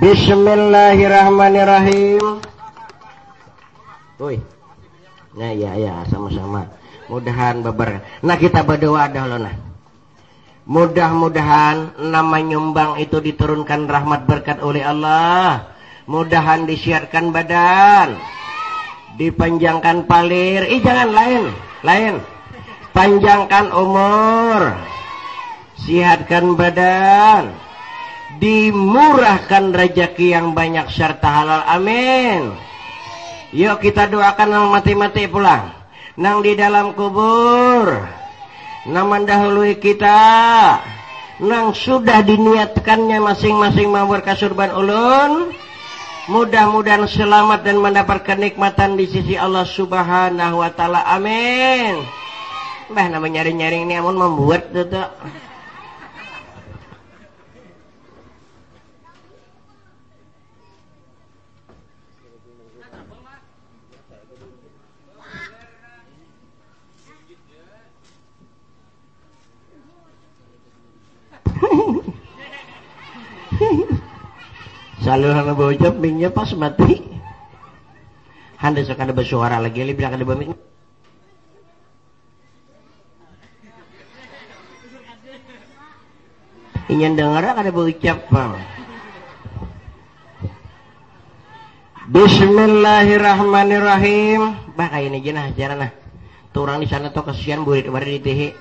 Bismillahirrahmanirrahim. Woi. Nah ya sama-sama. Mudahan babar. Nah kita berdoa dahulu nah. Mudah-mudahan nama nyumbang itu diturunkan rahmat berkat oleh Allah. Mudahan disiarkan badan. Dipanjangkan palir. Jangan lain. Panjangkan umur. Sihatkan badan. Dimurahkan rezeki yang banyak serta halal, amin. Yuk kita doakan nang mati-mati pulang, nang di dalam kubur, nang mendahului kita, nang sudah diniatkannya masing-masing mau berkasurban ulun. Mudah-mudahan selamat dan mendapatkan kenikmatan di sisi Allah Subhanahu wa taala, amin. Mbah nama nyaring-nyaring ini amun membuat tuh. Saluran bocap mingnya pas mati. Handa sok ada bersuara lagi, li bilang ada bamik. Ingin dengar ada berucap bang. Bismillahirrahmanirrahim. Bah kayak ini jenah jalan nah. Turang di sana tuh kasihan burit di tihi.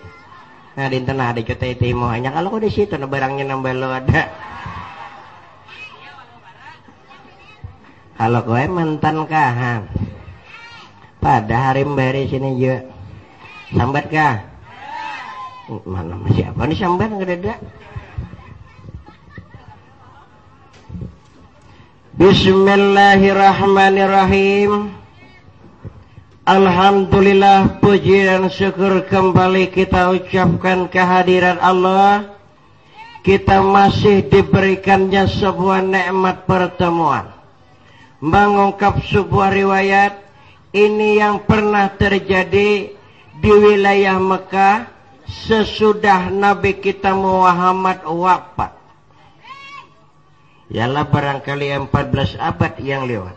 Nah di tanah ada kita itu mau hanya kalau kok di situ nah barangnya nambah lo ada. Kalau kowe mantan kahan. Pada hari mbari sini juga. Sambat kah? Mana siapa nih sambat enggak ada. Bismillahirrahmanirrahim. Alhamdulillah, puji dan syukur kembali kita ucapkan kehadiran Allah. Kita masih diberikannya sebuah nikmat pertemuan, mengungkap sebuah riwayat ini yang pernah terjadi di wilayah Mekah sesudah Nabi kita Muhammad wafat. Ialah barangkali 14 abad yang lewat.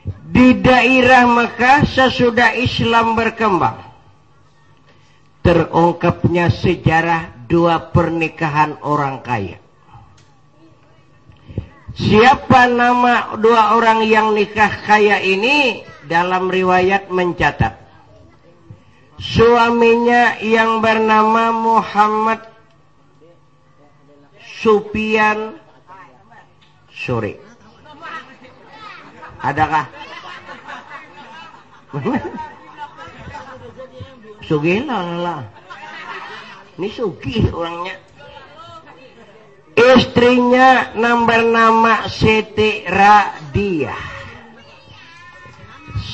Di daerah Mekah sesudah Islam berkembang, terungkapnya sejarah dua pernikahan orang kaya. Siapa nama dua orang yang nikah kaya ini? Dalam riwayat mencatat suaminya yang bernama Muhammad Sufyan Suri. Adakah? Sugih lah. Ini sugih orangnya. Istrinya bernama Siti Radiah.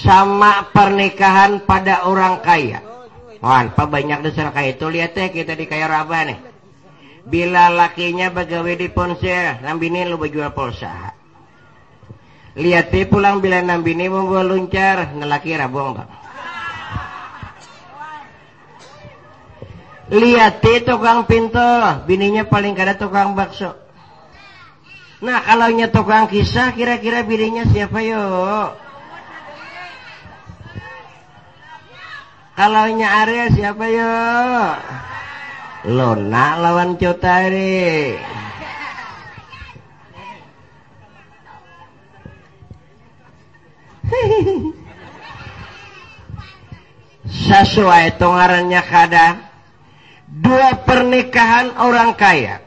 Sama pernikahan pada orang kaya. Wah, apa banyak dasar kaya itu. Lihat ya kita di kaya raba nih. Bila lakinya begawe di ponsel, nambini lu berjual pulsa. Lihat ya pulang bila nambini membawa luncar, ngelaki rabuang bang. Lihat tukang pintu, bininya paling kada tukang bakso. Nah kalau nya tukang kisah, kira-kira bininya siapa yuk? Kalau nya Arya siapa yuk? Lona lawan Cutari. Sesuai ngarannya kadang dua pernikahan orang kaya.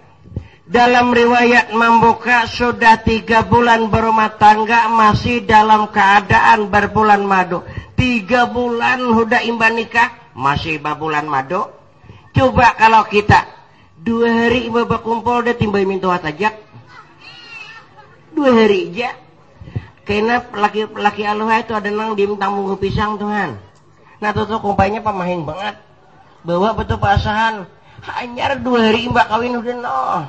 Dalam riwayat membuka sudah 3 bulan berumah tangga, masih dalam keadaan berbulan madu. 3 bulan sudah imban nikah, masih berbulan madu. Coba kalau kita 2 hari babak kumpul udah timbai minta tajak. 2 hari aja. Karena laki-laki Allah itu ada nang diem tanggung pisang Tuhan. Nah tuh kumpainya pemahin banget. Bawa betul pasahan. Hanyar 2 hari mbak kawin udah no.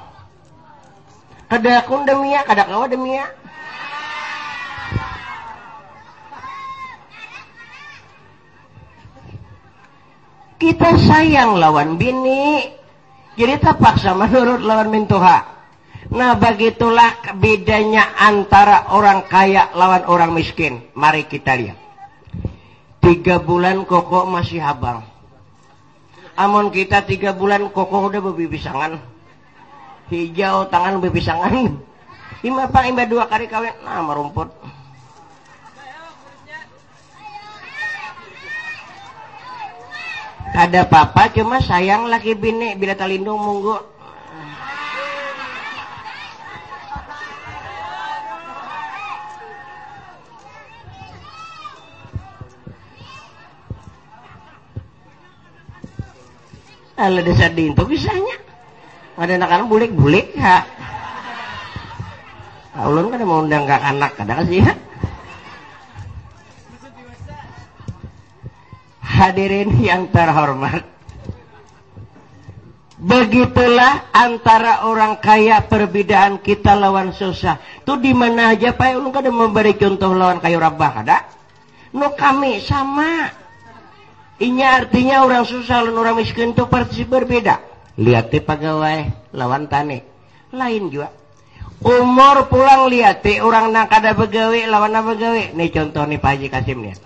Kada kun demia, kada kawa demia. Kita sayang lawan bini, jadi terpaksa menurut lawan mintuha. Nah begitulah bedanya antara orang kaya lawan orang miskin. Mari kita lihat. 3 bulan koko masih abang. Amun kita 3 bulan koko udah bebibisangan. Hijau tangan bebibisangan. Ima pak imba 2 kali kawin. Nah merumput. Ada papa cuma sayang laki bini bila talindung munggu. Ala desa dinto bisanya. Ada anak-anak bulik-bulik ha. Ulun kan mau undang ke anak kadang sih ha. Hadirin yang terhormat. Begitulah antara orang kaya perbedaan kita lawan susah. Tuh di mana aja Pak ulun kada memberi contoh lawan kayu rabah kada. No kami sama. Ini artinya orang susah dan orang miskin itu pasti berbeda. Lihat pegawai lawan tani. Lain juga. Umur pulang lihat orang nak ada begawe lawan apa begawe. Nih contoh nih Pak Haji Kasim lihat.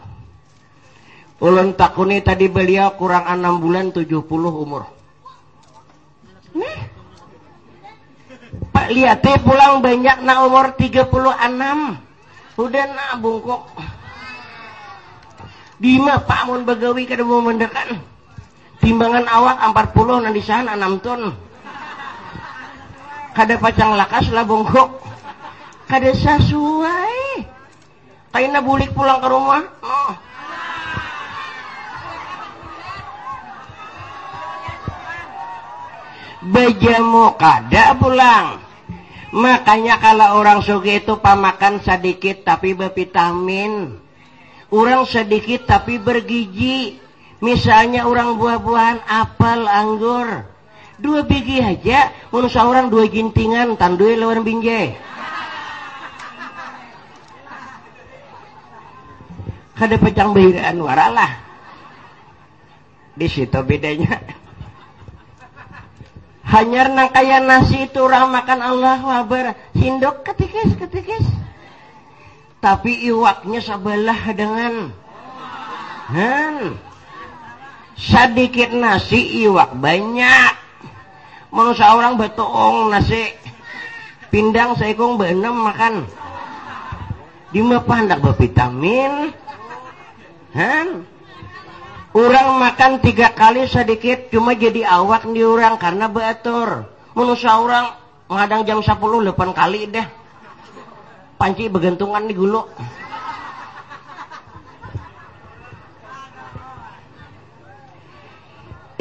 Ulun takuni tadi beliau kurang 6 bulan 70 umur. Nih. Pak lihat pulang banyak na umur 36. Udah na bungkuk. Dima pak mun begawi kada mau mendekan. Timbangan awak 40 nanti sana 6 ton. Kada pacang lakas lah bongkok. Kada sesuai. Kaina bulik pulang ke rumah. Oh. Bejamu kada pulang. Makanya kalau orang sugih itu pamakan sedikit tapi bervitamin. Orang sedikit tapi bergizi. Misalnya orang buah-buahan apel, anggur. 2 biji aja. Menurut orang 2 gintingan. Tandui lawan binjai. Kada pecang bahiraan waralah. Di situ bedanya. Hanyar nang kaya nasi itu orang makan Allah wabar. Sindok ketikis. Tapi iwaknya sebelah dengan sedikit nasi iwak banyak. Manusia orang betoong nasi pindang seikung benem makan. Dima pandak bervitamin. Orang makan 3 kali sedikit cuma jadi awak di orang karena beatur. Manusia orang menghadang jam 10 8 kali deh. Panci bergantungan di gulu.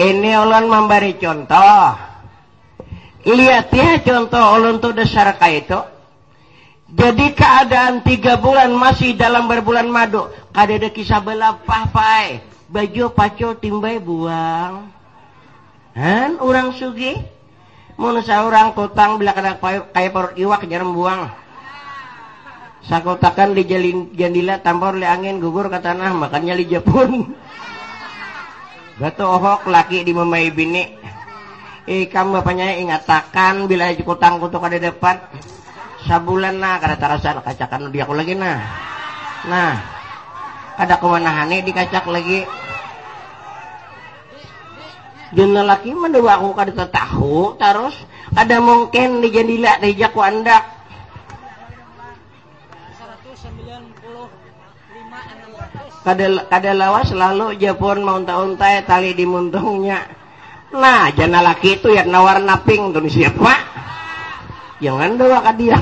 Ini ulun memberi contoh. Lihat ya contoh ulun tuh dasar kayak itu. Jadi keadaan 3 bulan masih dalam berbulan madu. Kada ada kisah belapah pai. Baju paco timbai buang. Orang sugi. Mun seorang kutang bila kada kayak perut iwak jarang buang. Sakotakan di jandila tampor le angin gugur ke tanah makannya li Jepun. Batu ohok laki di memai bini. Kamu bapaknya ingatakan bila kutang kutuk ada depan. Sabulan nah kada terasa kacakan dia aku lagi nah. Nah. Kada kumanahane dikacak lagi. Jeung laki mendewa aku kada tahu terus ada mungkin di jandila di jaku andak. Kada lawas selalu Jepun mau unta-untai tali di muntungnya. Nah jana laki itu ya nawar naping tuh siapa? Jangan doa ka dia.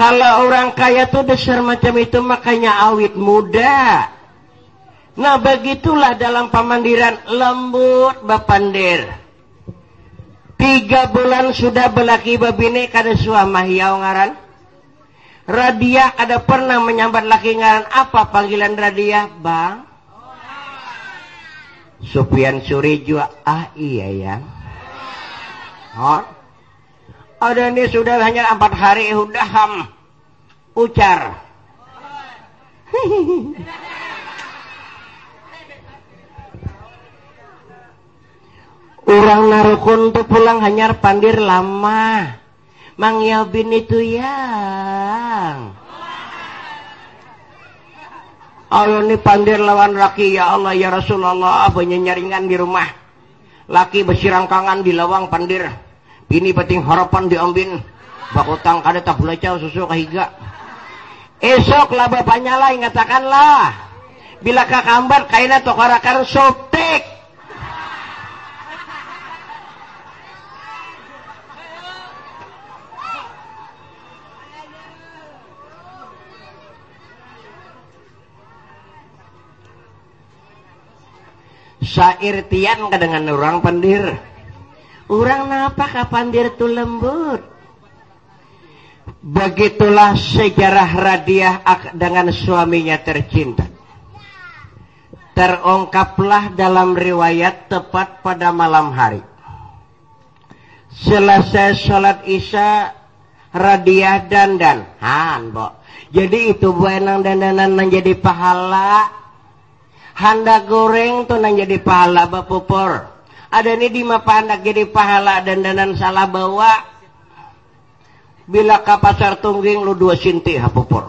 Kalau orang kaya tuh dasar macam itu makanya awit muda. Nah begitulah dalam pamandiran lembut bapandir. 3 bulan sudah belaki babine kada suamah hiau ngaran. Radia kada pernah menyambat laki ngaran. Apa panggilan Radia? Bang. Supian Suri juga. Ah iya ya. Oh. Ada ini sudah hanya 4 hari udah ucar. urang narukun tuh pulang hanyar pandir lama Mang Yobin itu yang ayo nih pandir lawan laki ya Allah ya Rasulullah abahnya nyaringan di rumah laki bersirangkangan di lawang pandir bini peting harapan diombin bakutang kada tak belajar susu kahiga esok lah bapaknya lah ingatakanlah bila kakambar kaina tokarakan sotek sairtian kadangan orang pandir orang napa ka pandir tu lembut begitulah sejarah Radiah dengan suaminya tercinta terungkaplah dalam riwayat tepat pada malam hari selesai sholat isya Radiah dandan Bo. Jadi itu buenang dandanan menjadi pahala handa goreng tuh nang jadi pahala bapupur ada nih di mapa hendak jadi pahala dandanan salah bawa bila ke pasar tungging lu 2 sinti hapupur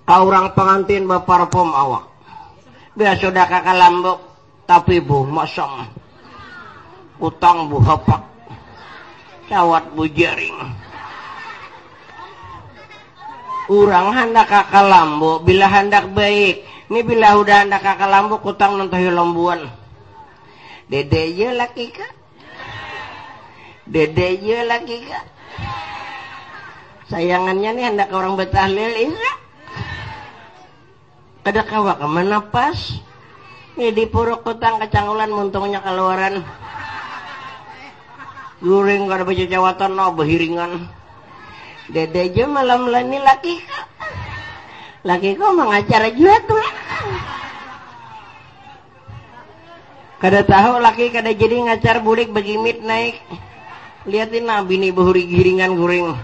kau orang pengantin baparfum awak bila sudah kakak lambok tapi bu masam utang bu hapak cawat bu jaring urang hendak kakak lambok bila hendak baik ini bila udah hendak kakak lambok utang nontohi lombuan dede ye laki ka dede ye laki ka sayangannya nih hendak orang betahlil isa kada kawa kemana pas ini di puruk utang kecanggulan muntungnya keluaran guring kada baca jawatan no behiringan dede ye malam lani laki ka laki kau mengacara juga tuh kada tahu laki kada jadi ngacar bulik begimit naik liatin nah bini behuri giringan guring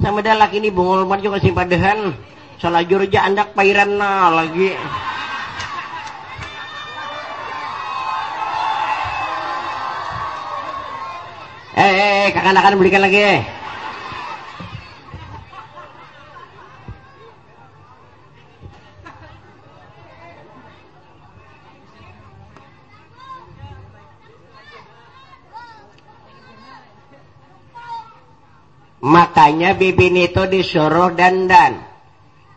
sama dah laki ini bungul mat juga simpadahan salajur aja andak pairan nah lagi kakak-kakak belikan lagi makanya bibin itu disuruh dandan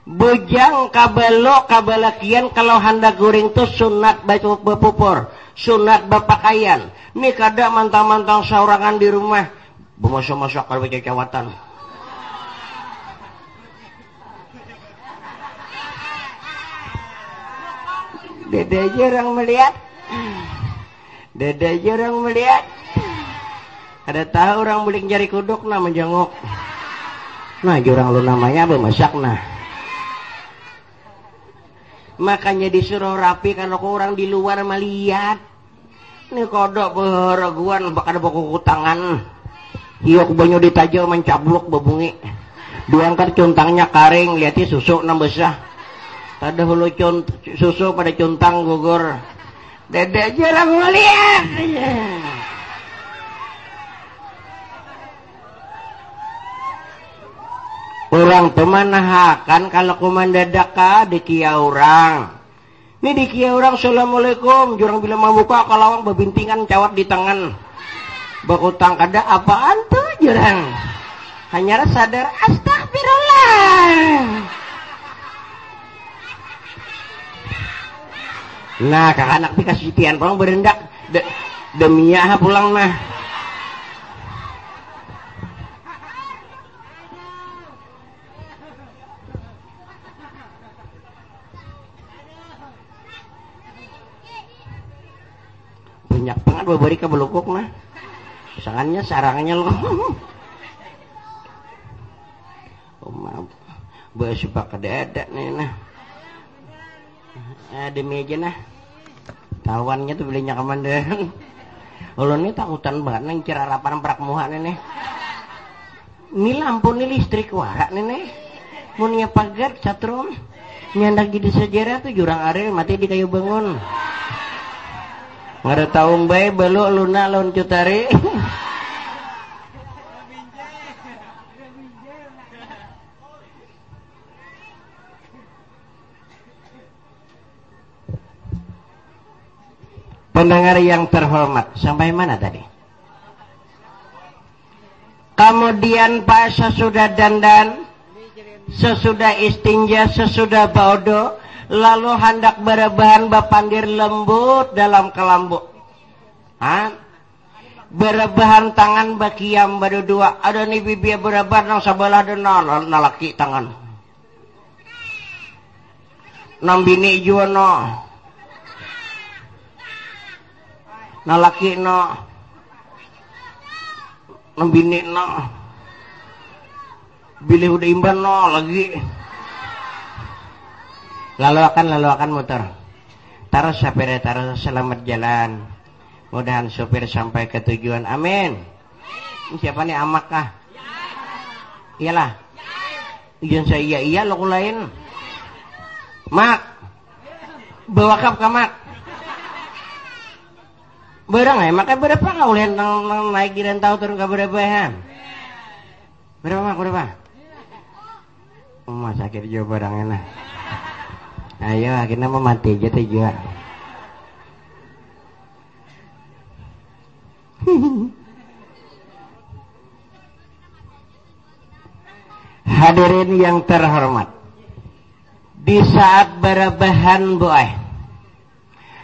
bujang kabelo kabelakian kalau hendak goreng tuh sunat bapupur sunat bapakaian ini kada mantang-mantang saurangan di rumah bermasak-masak kalau baca cawatan dede jarang melihat dede jarang melihat ada tahu orang boleh jari kuduk nah menjenguk nah jurang lu namanya bermasak nah makanya disuruh rapi kalau orang di luar melihat ini kodok berraguan bakal baku tangan hiok banyu ditajau mencabluk bebungi diangkat cuntangnya karing lihatnya susu nang besar tada hulu susu pada cuntang gugur dede jarang melihat orang teman nahakan kalau kumandadak ka di kia orang ini di kia orang assalamualaikum jurang bila mamuka kalawang bebintingan cawat di tangan bakutang kada apaan tuh jurang hanya sadar astagfirullah nah kakak anak dikasih tian pulang berendak demi ya pulang mah banyak banget babari ke belukuk mah sangannya sarangnya loh oh maaf bahasa pak ada nih nah demi aja nah tawannya tuh belinya kemandan ulun ini takutan banget neng kira rapan perak muhan nih ini lampu nih listrik warak nih punya pagar catrum nyandak jadi sejarah tuh jurang are mati di kayu bangun Ngada tahu bae beluk luna lawan cutari. Pendengar yang terhormat, sampai mana tadi? Kemudian Pak sesudah dandan, sesudah istinja, sesudah baudo, lalu hendak berebahan bapandir lembut dalam kelambu. Berebahan tangan bakiam berdua. Ada nih bibi berebahan nang sebelah denol nalaki tangan. Nang bini juga no. Nalaki no. Nang bini no. Bilih udah imban no lagi. Lalu akan motor. Taruh sapere, taruh selamat jalan. Mudahan sopir sampai ke tujuan. Amin. Siapa nih amak kah? Iyalah. Iyan saya iya lo lain. Mak. Bawa kap ke mak. Berang ya, makanya berapa kau lihat naik dan tahu turun ke berapa ya? Berapa mak, berapa? Sakit juga barangnya nah. Ayo akhirnya mau mati aja juga. Hadirin yang terhormat, di saat berebahan boy.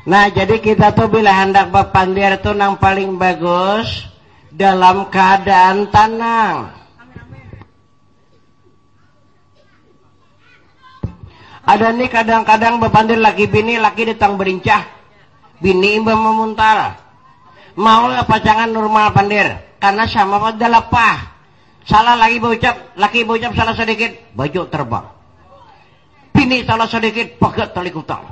Nah jadi kita tuh bila hendak bepandir tuh yang paling bagus dalam keadaan tenang. Ada nih kadang-kadang bepandir laki bini, laki ditang berincah, bini imba memuntal. Mau pacangan normal pandir, karena sama pada lepah. Salah lagi berucap, laki berucap salah sedikit, baju terbang. Bini salah sedikit, pakai tali kutang.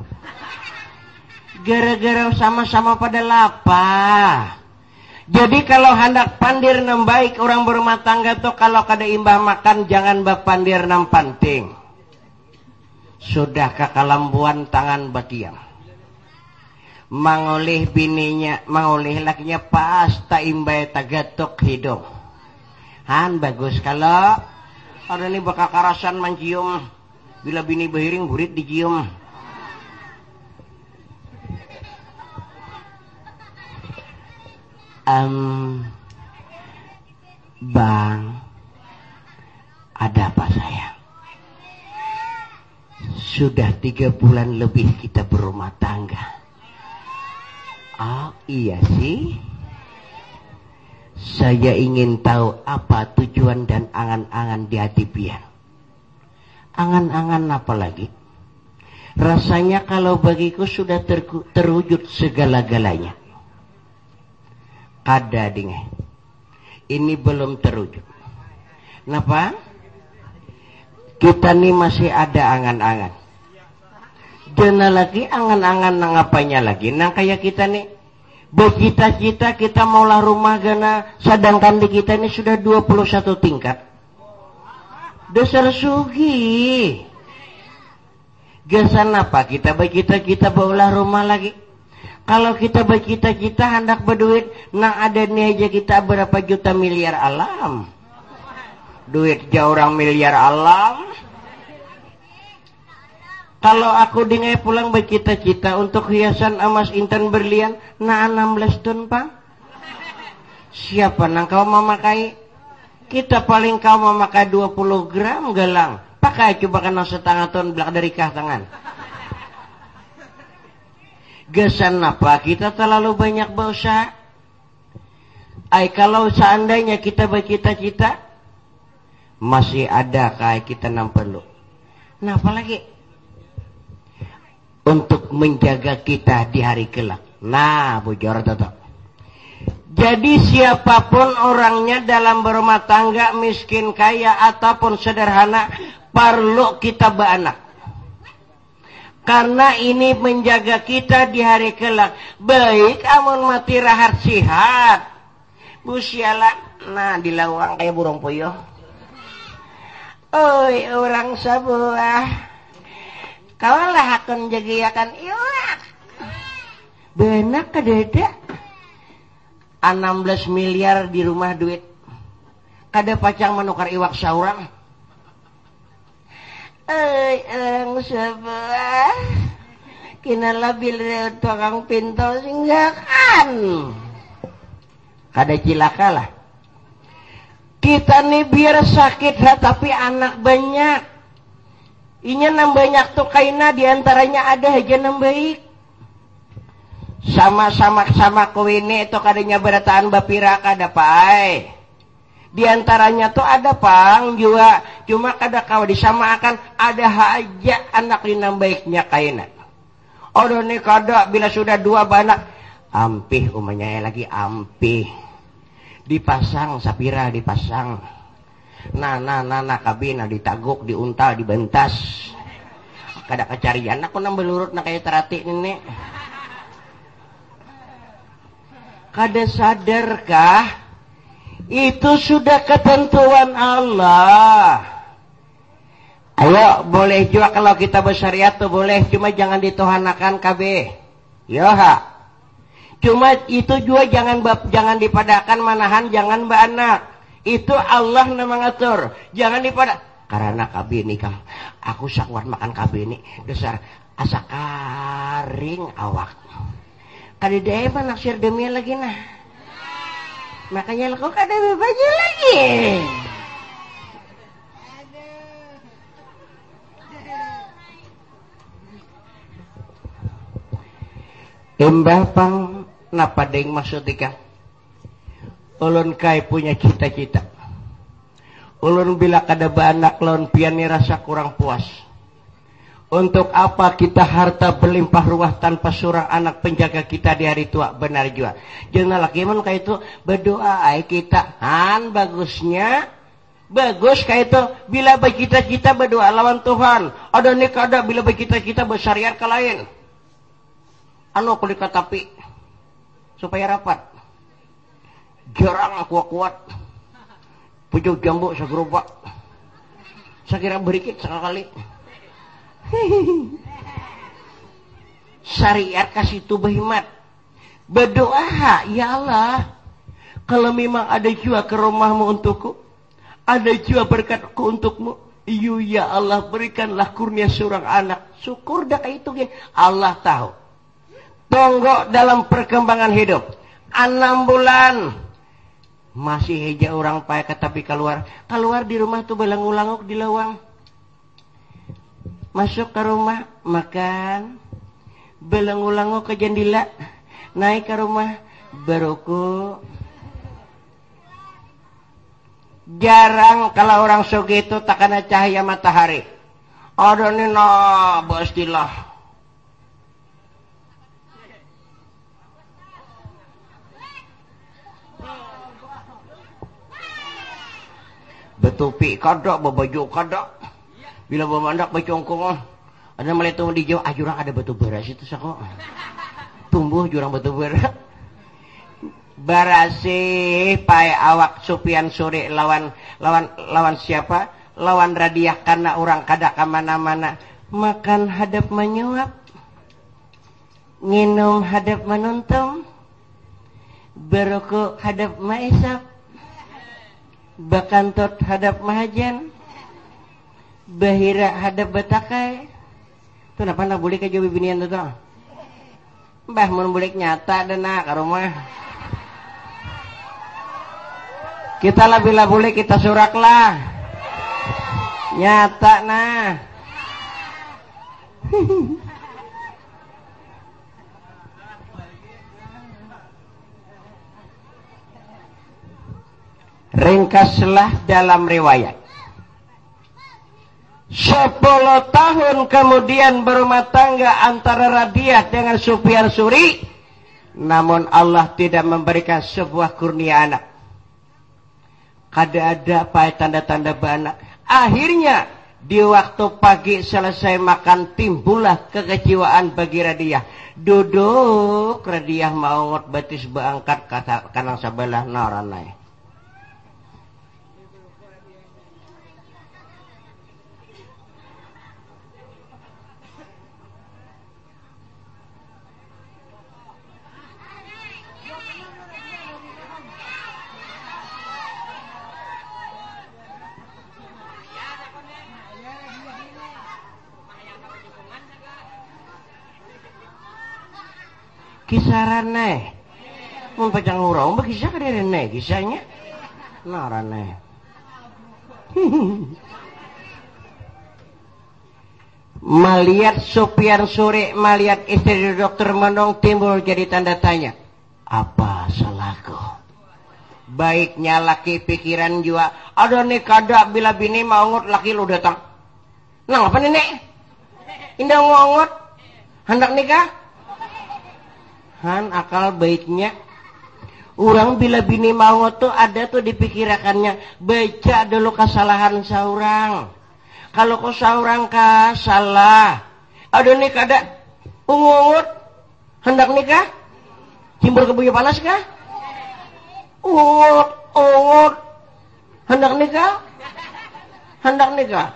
Gara-gara sama-sama pada lapah. Jadi kalau hendak pandir nem baik orang berumah tangga tuh kalau kada imbah makan jangan bapandir nem panting. Sudah kekalambuan tangan bakiam. Mangoleh bininya, mangoleh lakinya pas tak imbai tagatok hidung. Han bagus kalau ada nih bakal karasan mencium. Bila bini behiring burit dicium. Bang, ada apa sayang? Sudah 3 bulan lebih kita berumah tangga. Oh iya sih. Saya ingin tahu apa tujuan dan angan-angan di hati pian. Angan-angan apa lagi? Rasanya kalau bagiku sudah terwujud segala-galanya. Kada dingin. Ini belum terwujud. Kenapa? Kita nih masih ada angan-angan. Jangan lagi angan-angan nang apanya lagi. Nang kayak kita nih. Bercita-cita kita maulah rumah gana. Sedangkan di kita ini sudah 21 tingkat. Dasar sugi. Gasan apa kita bercita-cita maulah rumah lagi. Kalau kita bercita-cita hendak berduit. Nang ada nih aja kita berapa juta miliar alam. Duit jauh orang miliar alam. Kalau aku dengai pulang bercita-cita untuk hiasan emas intan berlian, nah 16 ton pak. Siapa nang kau memakai? Kita paling kau memakai 20 gram gelang. Pakai coba kena setengah ton belak dari kah tangan. Gesan apa kita terlalu banyak berusaha? Kalau seandainya kita bercita-cita, masih ada kayak kita nam perlu. Nah apalagi untuk menjaga kita di hari kelak. Nah bujur tetap. Jadi siapapun orangnya dalam berumah tangga, miskin kaya ataupun sederhana, perlu kita beranak. Karena ini menjaga kita di hari kelak. Baik amun mati rahat sihat. Busialah. Nah di lawang kayak burung puyuh. Oi orang sebuah. Kaulah akan jagi akan iwak. benak kadeda 16 miliar di rumah duit kada pacang menukar iwak saurang. Ang sebelah kinala bila tukang pinto singgakan kada cilaka lah. Kita nih biar sakit tapi anak banyak. Inya nang banyak tuh kaina diantaranya ada aja nang baik. Sama kuini itu kadanya berataan bapira kada pae. Diantaranya tuh ada pang juga cuma kada kau disamakan ada aja anak nang baiknya kaina. Odo nih kada bila sudah dua banak ampih umanya lagi ampih. Dipasang sapira dipasang. Nah kabina ditaguk diuntal dibentas. Kada kecarian aku nang belurut na kaya terati ini. Kada sadarkah itu sudah ketentuan Allah. Ayo boleh juga kalau kita bersyariat tuh boleh cuma jangan dituhanakan KB. Yoha. Cuma itu juga jangan dipadakan manahan jangan beranak. Itu Allah yang mengatur. Jangan dipadak. Karena KB ini kang, aku sakuat makan KB ini dasar asa karing awak. Kadidaya mah naksir demi lagi nah. Makanya kok kada baju lagi. Embah pang napa deng maksud ika? Ulun kai punya cita-cita. Ulun bila kada baanak lawan piani rasa kurang puas. Untuk apa kita harta berlimpah ruah tanpa seorang anak penjaga kita di hari tua? Benar juga. Jangan lagi man kayak itu berdoa ay kita. Han bagusnya. Bagus kayak itu bila kita berdoa lawan Tuhan. Ada nih kada bila kita bersyariat ke lain. Anu aku dikatapi supaya rapat. Jarang aku kuat. Pucuk jambu segerobak. Sakira berikit sekali. Syariat kasih tu berhikmat. Berdoa, ya Allah. Kalau memang ada jua ke rumahmu untukku. Ada jua berkatku untukmu. Ya Allah berikanlah kurnia seorang anak. Syukur dah kayak itu. Allah tahu. Tunggu dalam perkembangan hidup 6 bulan masih heja orang payah tapi keluar di rumah tuh belangu-languk di lawang. Masuk ke rumah makan belangu-languk ke jendela, naik ke rumah beruku. Jarang kalau orang soge itu tak kena cahaya matahari. Ada nih bastilah. Betupi kadok, babaju kadok. Bila memandak becongkong, ada melihat di jauh, jurang ada batu beras itu sako. Tumbuh jurang batu beras. Barasi pai awak Supian Suri lawan siapa? Lawan Radiah karena orang kada kemana-mana. Makan hadap menyuap, minum hadap menuntum, berokok hadap maisap. Bakantot hadap mahajan, bahira hadap batakai. Itu kenapa nak boleh ke jauh binian tu? Bah mun boleh nyata dan nak ke rumah. Kita lah bila boleh kita surak lah. Nyata nah. Ringkaslah dalam riwayat 10 tahun kemudian berumah tangga antara Radiah dengan Supian Suri, namun Allah tidak memberikan sebuah kurnia anak. Kada ada tanda-tanda beranak. Akhirnya di waktu pagi selesai makan timbullah kekecewaan bagi Radiah. Duduk Radiah mau betis beangkat kanang sebelah naranai. kisaraneh mun pacang urang kisah ka direne kisahnya naraneh melihat Sufyan Suri melihat istri dokter Mendong timbul jadi tanda tanya apa salahku baiknya laki pikiran jua ada nih kada bila bini maungut laki lu datang nah apa nenek indah ngongot hendak nikah han akal baiknya orang bila bini maungut tuh ada tuh dipikirakannya baca dulu kesalahan seorang kalau kau seorang kah salah ada nih kada ngongot hendak nikah cimbur kebuya panas kah ungut hendak nikah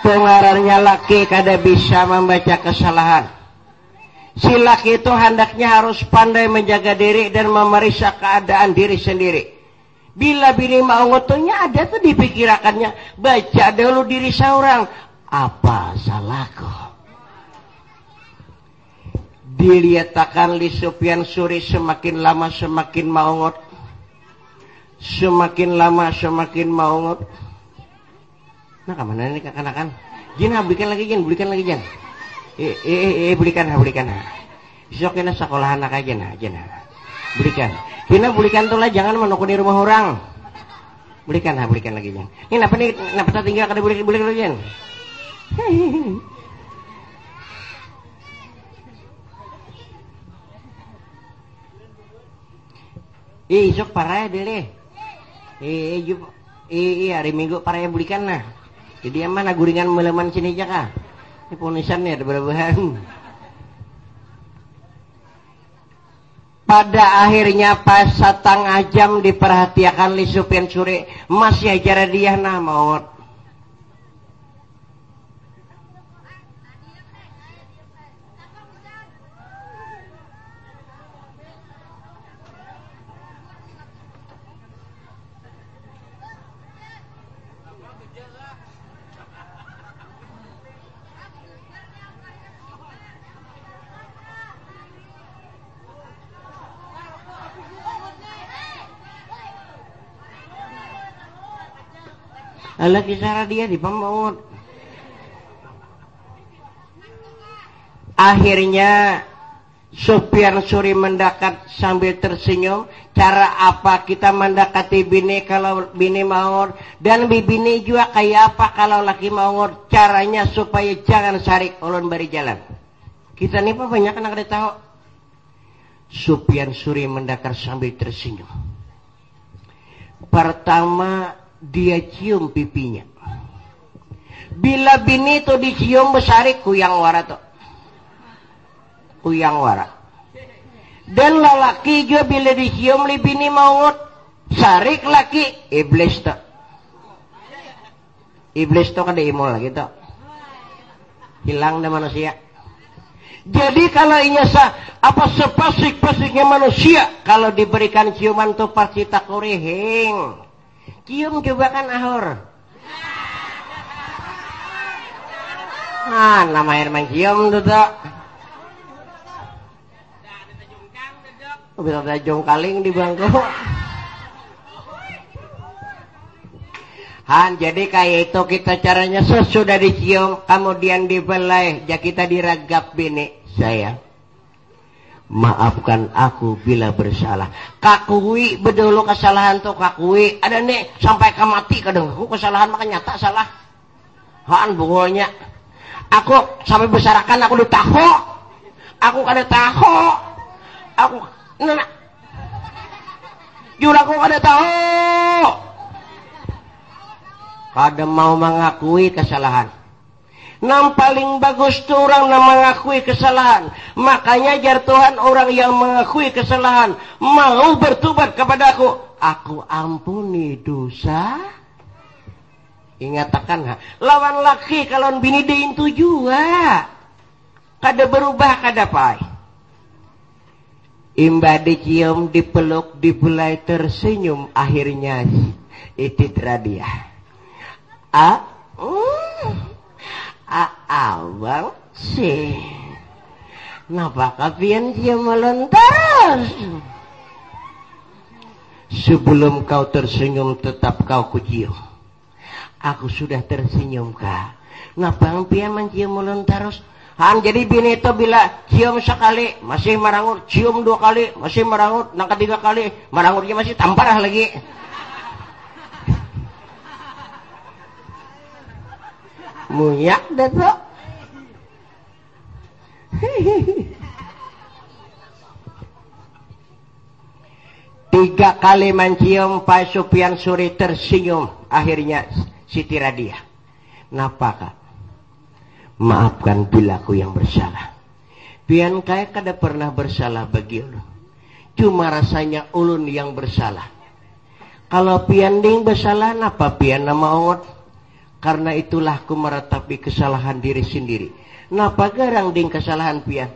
pengarangnya laki kada bisa membaca kesalahan si laki itu hendaknya harus pandai menjaga diri dan memeriksa keadaan diri sendiri bila bini mau ngutunya ada tuh dipikirakannya baca dulu diri seorang apa salahku dilihatkan li Sufyan Suri semakin lama semakin maungut semakin lama semakin maungut nah kemana nih kakak-kanakan Jin belikan lagi Jin belikan besok kena sekolahan anak aja nah Jin belikan tuh lah jangan menukuni rumah orang belikan lagi Jin ini kenapa tinggal kada belikan dulu Jin isok parah deh hari Minggu parah belikan nah jadi mana guringan meleman sini aja kah ini punisannya ada berbahan pada akhirnya pas setengah jam diperhatikan li Sufyan Suri masih ajar dia nah maut lagi cara dia di pembaut akhirnya Sufyan Suri mendekat sambil tersenyum cara apa kita mendekati bini kalau bini maur dan bini juga kayak apa kalau laki maur caranya supaya jangan sarik ulun bari jalan kita nih apa banyak anak ada tahu Sufyan Suri mendekat sambil tersenyum pertama dia cium pipinya bila bini itu dicium besarik kuyang wara dan lelaki juga bila dicium li bini maut sarik laki iblis tuh kada imul lagi tuh hilang deh manusia jadi kalau inyasa apa sepasik-pasiknya manusia kalau diberikan ciuman tuh pasti tak kurihing cium coba kan ahor nama air mencium tuh bisa ada jongkaling di bangku jadi kayak itu kita caranya sesudah dicium kemudian dibelai ya kita diragap bini saya maafkan aku bila bersalah kakui bedulu kesalahan tuh kakui ada nih sampai ke mati kadang aku kesalahan maka nyata salah bungolnya aku sampai besarakan aku ditaho aku kada taho aku juraku kada tahu kada mau mengakui kesalahan Nam paling bagus tuh orang yang mengakui kesalahan. Makanya jar Tuhan orang yang mengakui kesalahan mau bertobat kepadaku, aku ampuni dosa. Ingatakan lawan laki kalau bini dein tu juga kada berubah kada pai. Imba dicium, dipeluk, dibelai, tersenyum, akhirnya itit radia. Abang sih. Napakah pian dia melontar? Sebelum kau tersenyum tetap kau kucium. Aku sudah tersenyum kah? Napang pian mencium mulut terus. Han jadi bini itu bila cium sekali masih merangut, cium 2 kali masih merangut, nang ketiga kali merangutnya masih tamparah lagi. Muyak dah tu. 3 kali mencium Pak Sufyan Suri tersenyum. Akhirnya Siti Radiah. Napakah? Maafkan bilaku yang bersalah. Pian kaya kada pernah bersalah bagi ulun. Cuma rasanya ulun yang bersalah. Kalau pian ding bersalah, napa pian nama ongot? Karena itulah ku meratapi kesalahan diri sendiri. Napa garang ding kesalahan pian?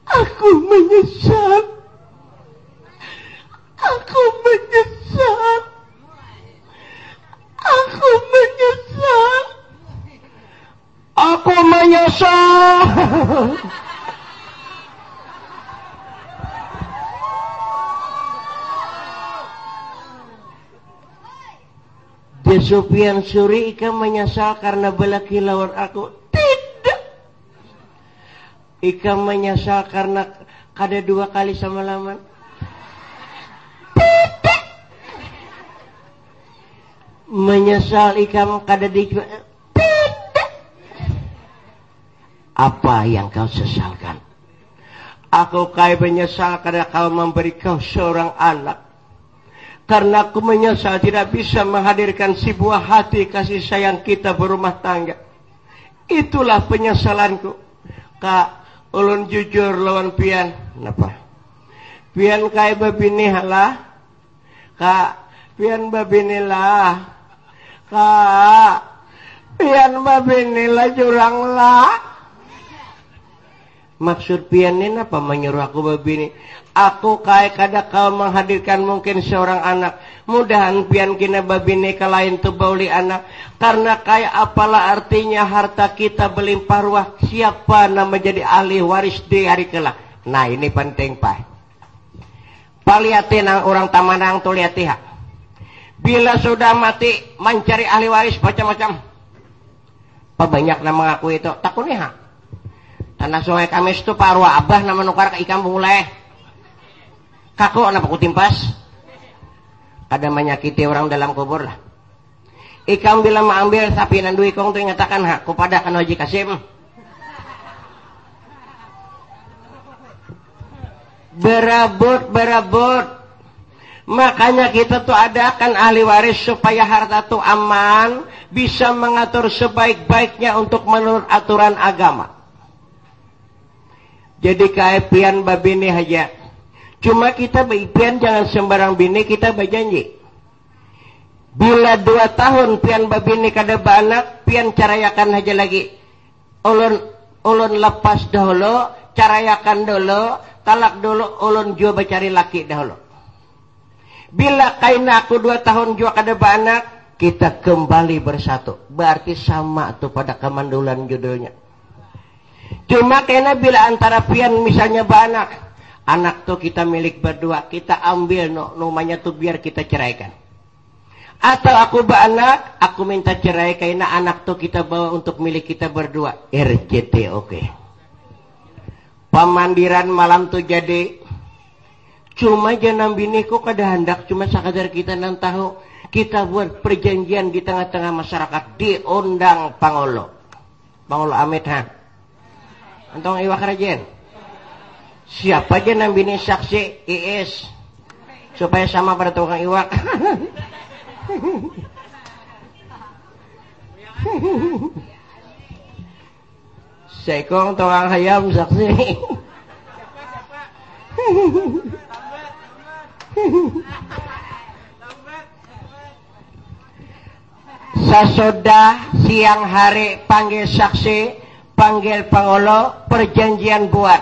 Aku menyesal. Aku menyesal. Aku menyesal. Aku menyesal. Sufyan Suri ika menyesal karena belaki lawan aku. Tidak. Ika menyesal karena kada 2 kali sama laman. Tidak. Menyesal ika kada di. Apa yang kau sesalkan? Aku kaya menyesal karena kau memberi kau seorang anak. Karena aku menyesal tidak bisa menghadirkan sebuah hati kasih sayang kita berumah tangga. Itulah penyesalanku. Kak, ulun jujur lawan pian. Kenapa? Pian kaya babini halah. Kak, pian babini lah. Kak, pian babini lah jurang lah. Maksud pian ini apa menyuruh aku babini? Aku kaya kada kau menghadirkan mungkin seorang anak. Mudahan pian kina babini ke lain tu bauli anak. Karena kaya apalah artinya harta kita berlimpah ruah. Siapa nama menjadi ahli waris di hari kelak. Nah ini penting pak. Paliatin orang tamanang tu lihatih. Bila sudah mati mencari ahli waris macam-macam. Banyak nama aku itu. Takutnya ha. Tanah sungai Kamis itu parwa abah nama nukar ke ikan mulai. Kaku kenapa ku timpas? Kada menyakiti orang dalam kubur lah. Ikam bila mengambil sapi nandu ikong tu ingatakan ha kepada kan Haji Kasim. Berebut. Makanya kita tuh adakan ahli waris supaya harta tuh aman, bisa mengatur sebaik-baiknya untuk menurut aturan agama. Jadi kayak pian babini aja. Cuma kita pian jangan sembarang bini kita berjanji. Bila 2 tahun pian babini kada beranak, pian carayakan aja lagi. Ulun lepas dahulu, carayakan dulu, talak dulu, ulun juga cari laki dahulu. Bila kaina aku 2 tahun juga kada beranak, kita kembali bersatu. Berarti sama tuh pada kemandulan judulnya. Cuma kena bila antara pian misalnya beranak, anak tuh kita milik berdua, kita ambil namanya tuh biar kita ceraikan. Atau aku beranak, aku minta cerai karena anak tuh kita bawa untuk milik kita berdua. RCT oke. Pamandiran malam tuh jadi. Cuma jangan biniku kada hendak cuma sekadar kita nang tahu. Kita buat perjanjian di tengah-tengah masyarakat diundang Pangolo. Pangolo Amit ha. Antong iwak rajen. Siapa aja nang bini saksi IS supaya sama pada tukang iwak. Sekong tukang hayam saksi. Sasoda siang hari panggil saksi, panggil Pangolo, perjanjian buat.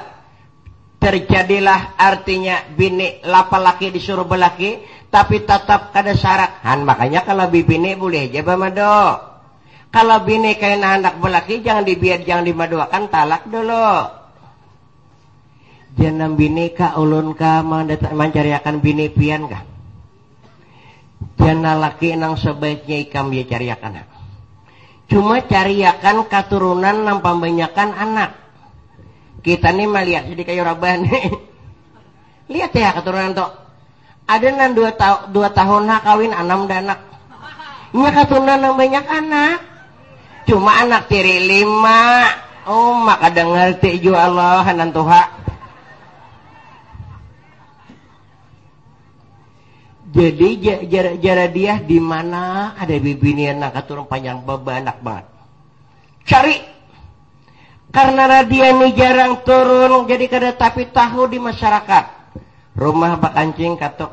terjadilah artinya bini laki disuruh belaki tapi tetap kada syarat. Makanya kalau bini boleh aja bamado. Kalau bini kayak anak belaki jangan dibiar, jangan dimaduakan, talak dulu. Jangan bini ka ulun ka mencariakan bini pian ka. Jangan laki nang sebaiknya ikam dia cariakan. Cuma cariakan keturunan nang pembanyakan anak. Kita nih melihat jadi kayak rabah nih. Lihat ya keturunan tuh. Ada nan 2 tahun kawin 6 anak. Nya keturunan nang banyak anak. Cuma anak tiri 5. Oh maka dengar ti ju Allah hanan Tuha. Jadi jarak dia di mana ada bibinian nang keturunan panjang bebanak banget. Cari. Karena dia ini jarang turun jadi kada tapi tahu di masyarakat. Rumah Pak Kancing katok.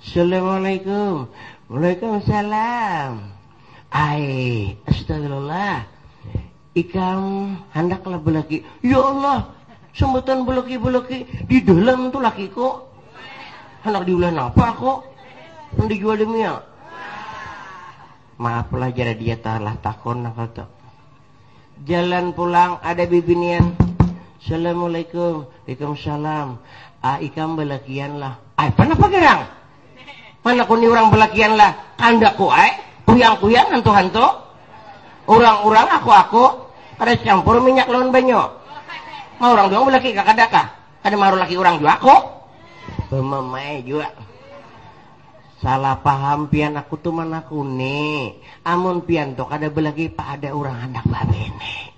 Assalamualaikum. Waalaikumsalam. Astagfirullah. Ikam hendaklah belaki. Ya Allah, sebutan belaki di dalam tuh laki kok. Hendak diulah apa kok? Hendak dijual demi ya. Maaflah jara dia talah takon nak kata. Jalan pulang ada bibinian. Assalamualaikum. Waalaikumsalam. Ikam belakian lah. Pernah gerang? Mana kuni orang belakian lah? Kanda ku kuyang hantu-hantu. Orang-orang aku ada campur minyak lawan banyo. Mau orang doang belaki kakadaka. Ada maru laki orang juga aku. Pemamai juga. Salah paham pian aku tuh mana kuni. Amun pian tuh kada belagi pak ada orang hendak babene.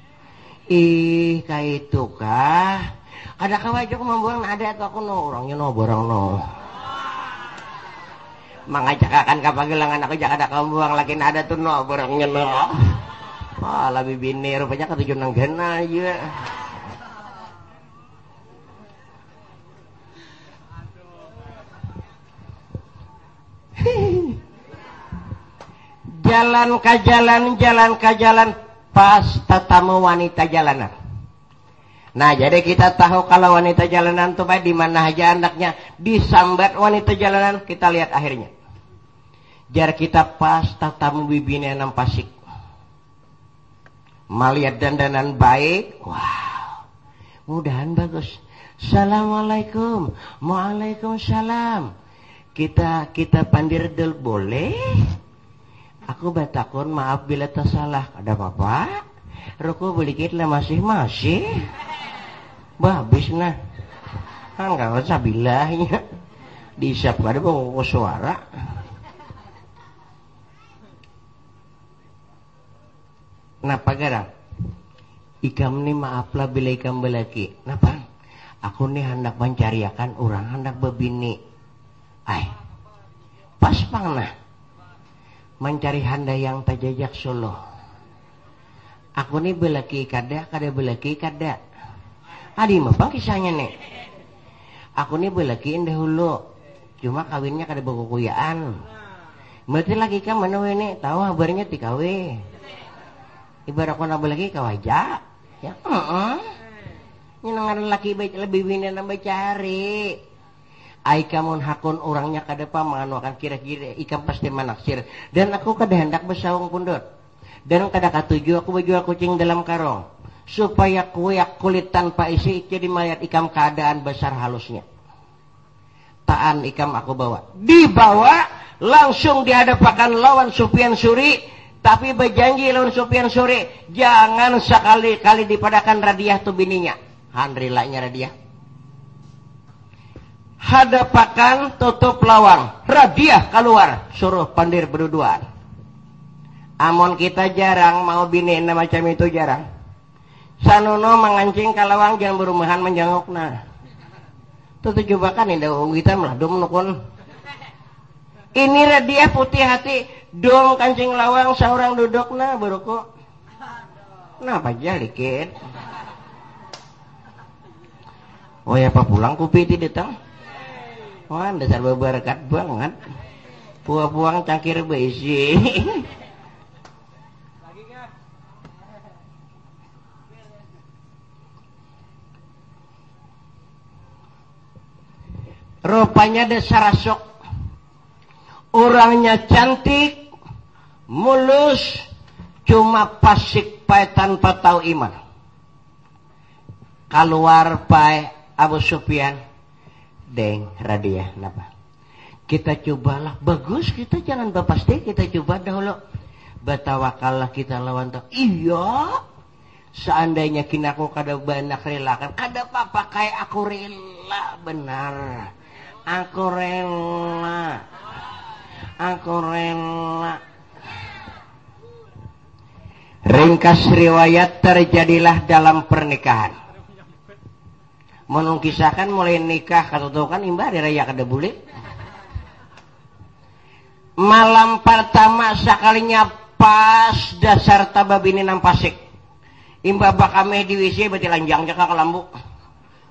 Kayak itu kah? Ada kawajo aku membuang ada atau aku no orangnya no borang no. Mangajak akan kapagelangan aku jak ada kamu buang lagi ada tuh no borangnya no. Lebih bini rupanya ketujuh nang gana aja. Jalan ke jalan pas tetamu wanita jalanan. Nah jadi kita tahu kalau wanita jalanan tuh di mana aja anaknya disambat wanita jalanan, kita lihat akhirnya. Jar kita pas tetamu bibine nang pasik. Melihat dandanan baik, wow, mudahan bagus. Assalamualaikum, waalaikumsalam. Kita pandir dul boleh? Aku batakon maaf bila tersalah. Ada apa-apa? Rokok belikit lah masih. Habis nah. Kan gak usah bilahnya. Diisap ada bawa suara. Napa garang? Ikam ni maaflah bila ikam belaki. Napa? Aku ni hendak mencariakan orang hendak bebini. Pas pang nah mencari handa yang tajajak solo. Aku nih belaki kada belaki kada. Adi mah kisahnya nih. Aku nih belaki dahulu. Cuma kawinnya kada bekukuyaan. Berarti laki kan mana nih tahu kabarnya ti kawe. Ibarat kau nak belaki kawaja. Ya, nyenangan laki baik lebih bini nambah cari. Aikamun hakun orangnya kada pamanganuakan kira-kira ikam pasti manaksir dan aku kada hendak bersawung pundut dan kada katuju aku berjual kucing dalam karung supaya kuyak kulit tanpa isi jadi mayat ikam keadaan besar halusnya taan ikam aku dibawa langsung dihadapakan lawan Sufyan Suri tapi berjanji lawan Sufyan Suri jangan sekali-kali dipadakan Radiah tu bininya handrilanya Radiah hadapakan tutup lawang Radiah keluar suruh pandir berduaan. Amon kita jarang mau bini macam itu jarang sanono mengancing ke lawang jangan berumahan menjanguk nah tutup coba kan indah kita meladum nukun ini Radiah putih hati dong kancing lawang seorang duduk nah beruku nah aja dikit oh ya apa pulang kupi ti datang. Wah, dasar berberkat banget. Puang-puang cangkir besi. rupanya dasar rasok. Orangnya cantik, mulus, cuma pasik pae tanpa tahu iman. Keluar pae Abu Sufyan, deng radia, napa? Kita cobalah, bagus kita jangan bapasti, kita coba dahulu. Batawakallah kita lawan tuh. Iya, seandainya kinaku kada banyak relakan, kada apa-apa kayak aku rela, benar. Aku rela. Aku rela. Ringkas riwayat terjadilah dalam pernikahan. Menungkisahkan mulai nikah katutukan imbah di raya kada boleh. Malam pertama sekalinya pas dasar tababini nang pasik. Imbah bakame di WC berarti lanjang jaka kelambu.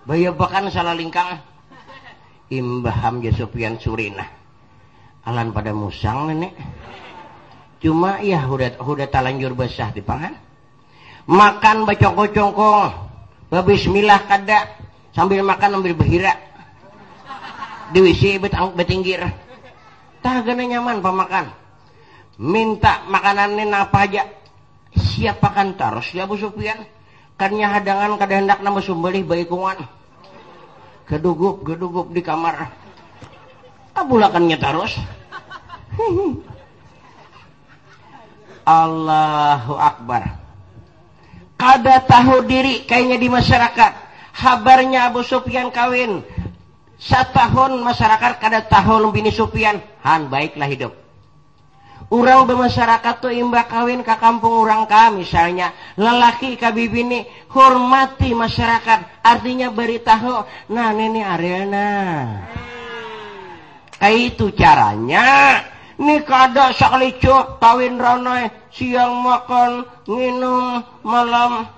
Baya bakan salah lingkang. Imbah Hamja Sufyan Surina. Alan pada musang nenek. Cuma ya udah talanjur basah di pangan. Makan bacongko-congkong. Bismillah kada. Sambil makan sambil berhira. Di WC betinggir. Tagana nyaman pemakan. Minta makanannya apa aja. Siapakan taros ya Abu Sufyan. Karnya hadangan kada hendak nama sumbelih baikungan. Gedugup di kamar. Abulakannya taros. Allahu Akbar. Kada tahu diri kayaknya di masyarakat. Habarnya Abu Sufyan kawin. 1 tahun masyarakat kada tahu bini Sufyan. Han baiklah hidup. Urang bermasyarakat tuh imbah kawin ke kampung urang ka misalnya. Lelaki ka bibini hormati masyarakat. Artinya beritahu. Nah ini Ariana. Kayak itu caranya. Ini kada sakalicu kawin ranai. Siang makan, nginum, malam.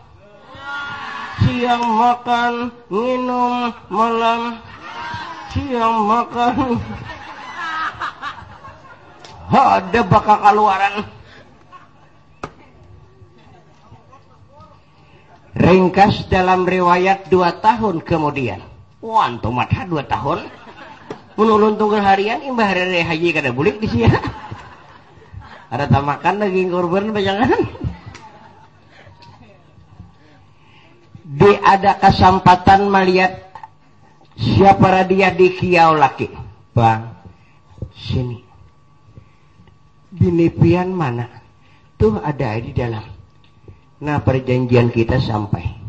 Siang makan, nginum, malam. Siang makan. Ada bakal keluaran. Ringkas dalam riwayat 2 tahun kemudian. Wah, antumat 2 tahun. Menulun tunggal harian imbah hari haji kada bulik di sia. Ada tamakan daging kurban bajangan. Di ada kesempatan melihat siapa dia di kiau laki. Bang, sini. Bini pian mana? Tuh ada di dalam. Nah perjanjian kita sampai.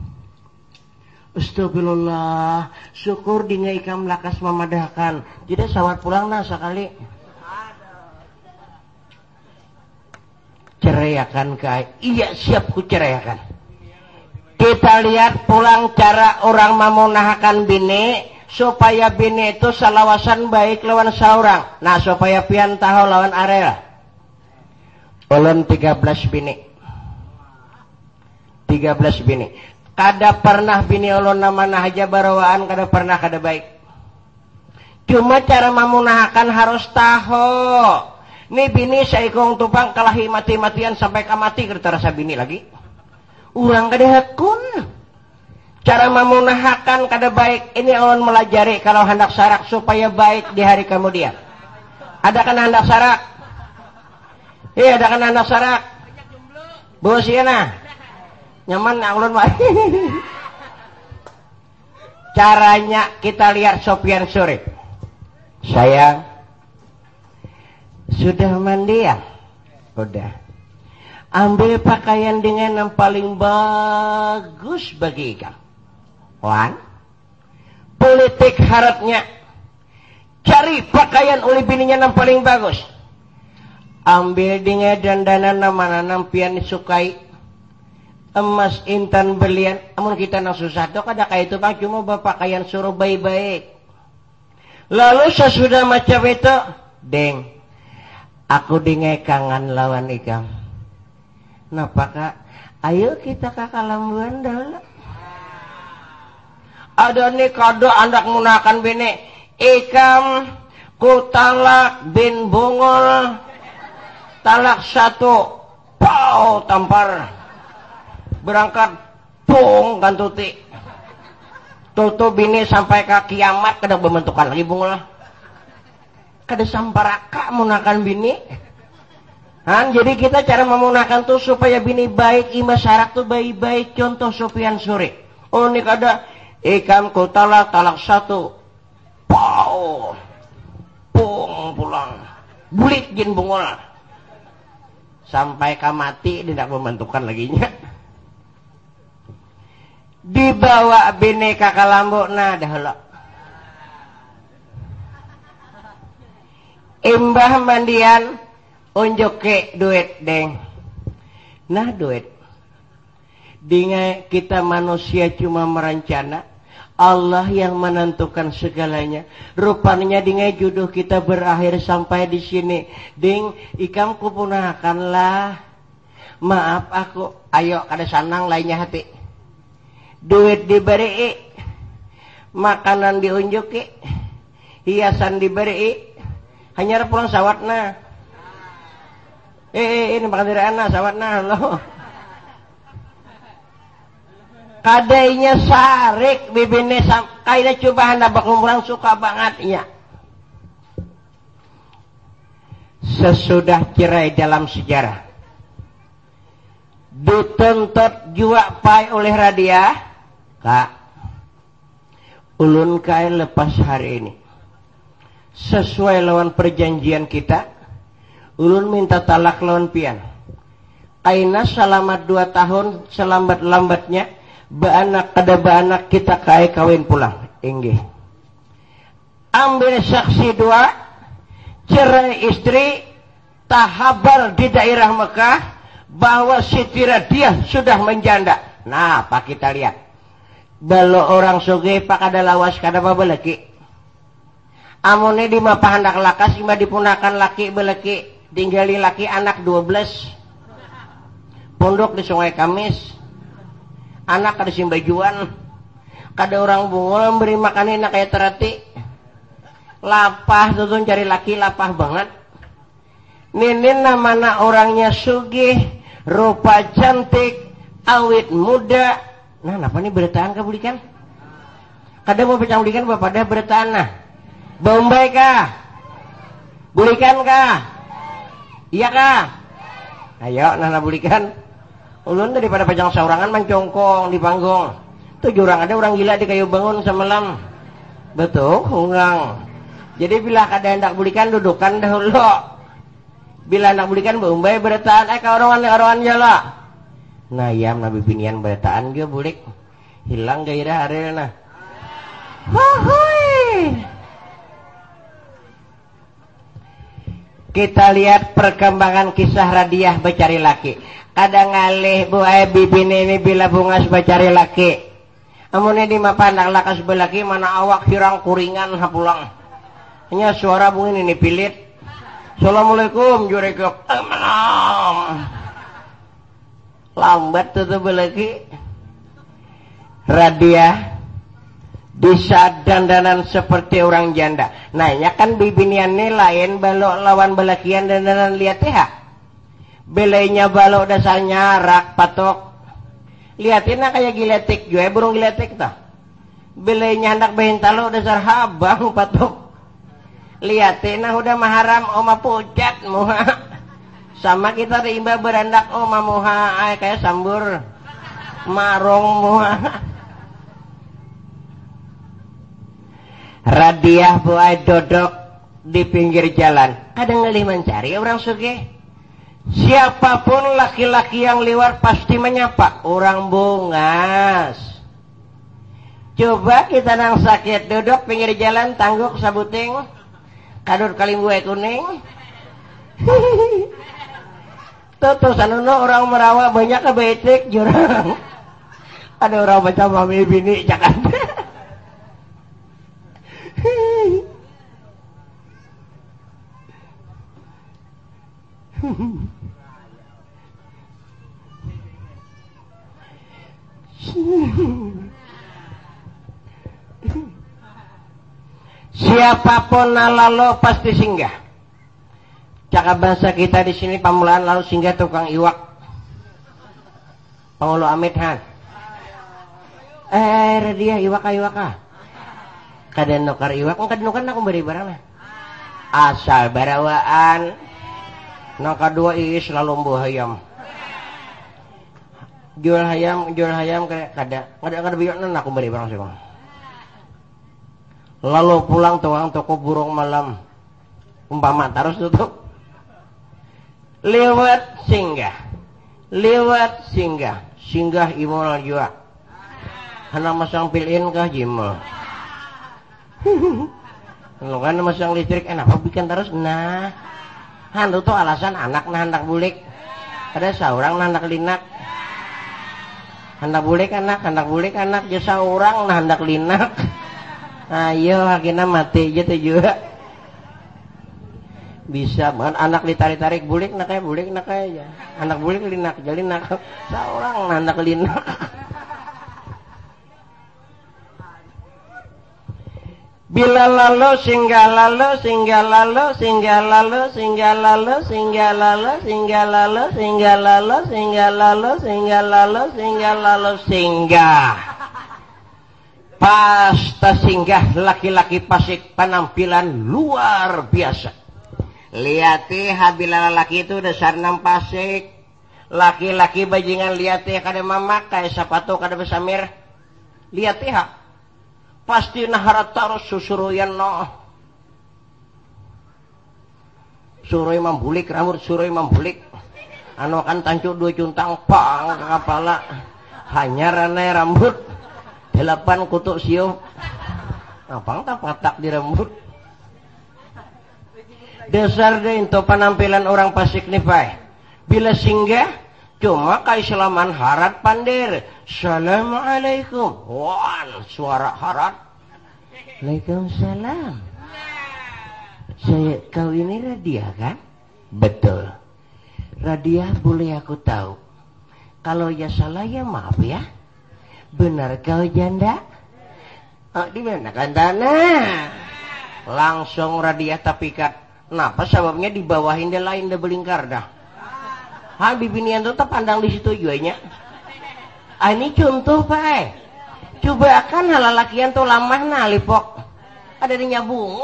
Astagfirullah, syukur dingai ikam lakas memadahkan. Tidak sawat pulang nah sekali. Ceraiakan kai. Iya siap ku ceraiakan. Kita lihat pulang cara orang memunahkan bini supaya bini itu salawasan baik lawan seorang. Nah supaya pian tahu lawan area. Ulun 13 bini. 13 bini. Kada pernah bini ulun namana haja barawaan, kada pernah kada baik. Cuma cara memunahkan harus tahu. Nih bini saikong tupang kalahi mati-matian sampai kamati kada terasa bini lagi. Urang kada hakun. Cara memunahkan kada baik. Ini ulun melajari kalau hendak sarak supaya baik di hari kemudian. Ada kan hendak sarak? Iya, ada kan hendak sarak? Bos ya nah. Nyaman nak ulun mah. Caranya kita lihat Sufyan Suri. Sayang, sudah mandi ya? Udah. Ambil pakaian dengan yang paling bagus bagi ikam. Wan, politik harapnya cari pakaian oleh bininya yang paling bagus. Ambil dengan dandanan mana nampian disukai. Emas intan berlian, amun kita nang susah tuh kada kayak itu bang, cuma berpakaian suruh baik-baik. Lalu sesudah macam itu, deng, aku dengai kangen lawan ikam. Napa kak? Ayo kita ke Kalambuan dahulu. Ada nih kado anak munakan bini, ikam ku talak bin bungul, talak 1, pau tampar. Berangkat pung kan tuti Tuh bini sampai ke kiamat kada membentukan lagi bunga. Kada samparaka munakan bini. Jadi kita cara memunakan tuh supaya bini baik, masyarakat tuh baik-baik. Contoh Sufyan Suri. Oh ini kada ikam ku talak satu. Pau. Pung pulang. Bulit jin bungol. Sampai mati tidak membentukan lagi nya. Dibawa bini kakak lambu nah dahulu imbah mandian unjuk ke duit deng nah duit dingai kita manusia cuma merencana Allah yang menentukan segalanya rupanya dingai jodoh kita berakhir sampai di sini ding ikam kupunakanlah maaf aku ayo kada sanang lainnya hati duit diberi, makanan diunjuki, hiasan diberi, hanya pulang sawatna. Ini makan dari anak sawatna loh. Kadainya sarik bibine kayaknya coba anda bakal suka bangetnya. Sesudah cerai dalam sejarah, dituntut jua pai oleh Radia. Kak, ulun kai lepas hari ini sesuai lawan perjanjian kita ulun minta talak lawan pian kaina selama 2 tahun selambat-lambatnya baanak kita kai kawin pulang inggih ambil saksi 2 cerai istri tahabar di daerah Mekah bahwa Siti Radiah sudah menjanda. Nah pak kita lihat balo orang soge pak ada lawas kada babelaki amone di mah pahandak lakas ima dipunakan laki belaki tinggali laki anak 12 pondok di Sungai Kamis anak kada simbajuan kada orang bungol beri makan enak kayak terati lapah tutun cari laki lapah banget ninin namana orangnya sugih rupa cantik awit muda. Nah, apa nih bertaan kah bulikan? Kada mau pecah bulikan bapak dah bertaan nah. Bombay kah? Bulikan kah? Iya kah? Ayo, nah bulikan. Ulun daripada pajang saurangan mancongkong di panggung. Tuh jurang ada orang gila di kayu bangun semalam. Betul, hungang. Jadi bila kada hendak bulikan dudukan dahulu. Bila hendak bulikan Bombay bertaan kaorongan jala. Nah yam nabi binian berataan dia bulik hilang gairah hari nah kita lihat perkembangan kisah Radiah becari laki kadang ngalih bu bibini ini bila bungas becari laki amunnya di mapandang lakas belaki mana awak hirang kuringan hapulang hanya suara bungin ini pilit Assalamualaikum jurekep lambat tuh lagi Radiah di saat dandanan seperti orang janda nanya kan bibiniannya lain balok lawan balakian dandanan lihat ya belainya balok dasarnya rak patok lihatin kayak giletik juga burung giletik tuh belainya hendak bahin talo dasar habang patok lihatin udah maharam oma pucat muha sama kita rimba berandak mamuha kayak sambur marong muha Radiah buai dodok di pinggir jalan kadang ngelih mencari orang sugih siapapun laki-laki yang lewat pasti menyapa orang bungas coba kita nang sakit duduk pinggir jalan tangguk sabuting kadur kalim gue kuning tuh sanono orang merawat banyak kebetik jurang ada orang baca mami bini jangan siapapun nalalo pasti singgah. Cakap bahasa kita di sini pamulaan lalu singgah tukang iwak. Pengulo amit han. Dia iwaka. Kada nukar iwak, kada nukar na kumbari barang na. Asal barawaan. Nang kedua iis lalu mbuh hayam. Jual hayam kada biyok na kumbari barang sih. Lalu pulang tuang toko burung malam. Umpama terus tutup. Lewat singgah imol jua. Hana masang pilin kah jimol. Kalau kan masang listrik enak bikin terus nah. Hantu tuh alasan anak nah hendak bulik. Ada seorang nah hendak linak. Hendak bulik anak jasa orang nah hendak linak. Ayo akhirnya mati aja tuh juga. Bisa banget anak ditarik-tarik bulik nak aja. Anak bulik linak jalinak. Seorang nah hendak linak. Bila lalu singgah pas tersinggah laki-laki pasik penampilan luar biasa. Liati habila laki itu dasar nam pasik. Laki-laki bajingan liati kada memakai sepatu kada besamir. Liati ha pasti naharat taruh susuruyan no. Suroi mambulik rambut suroi mambulik. Anu kan tancuk dua cuntang pang ke kepala. Hanya ranai rambut 8 kutuk siup. Apang tak patak di rambut. Dasar deh itu penampilan orang pasik nih Pak. Bila singgah cuma kaislaman harat pandir. Assalamualaikum. Wah, suara harat. Waalaikumsalam. Kau ini Radia kan? Betul. Radia boleh aku tahu. Kalau ya salah ya maaf ya. Benar kau janda? Oh, di mana kan tanah? Langsung Radia tapikat. Kenapa sebabnya di bawahin dia lain dia belingkar dah. Bibinian tuh pandang di situ juanya. Ini contoh Pak. Coba kan halalakian tuh lamah nah lipok. Ada di nyabung.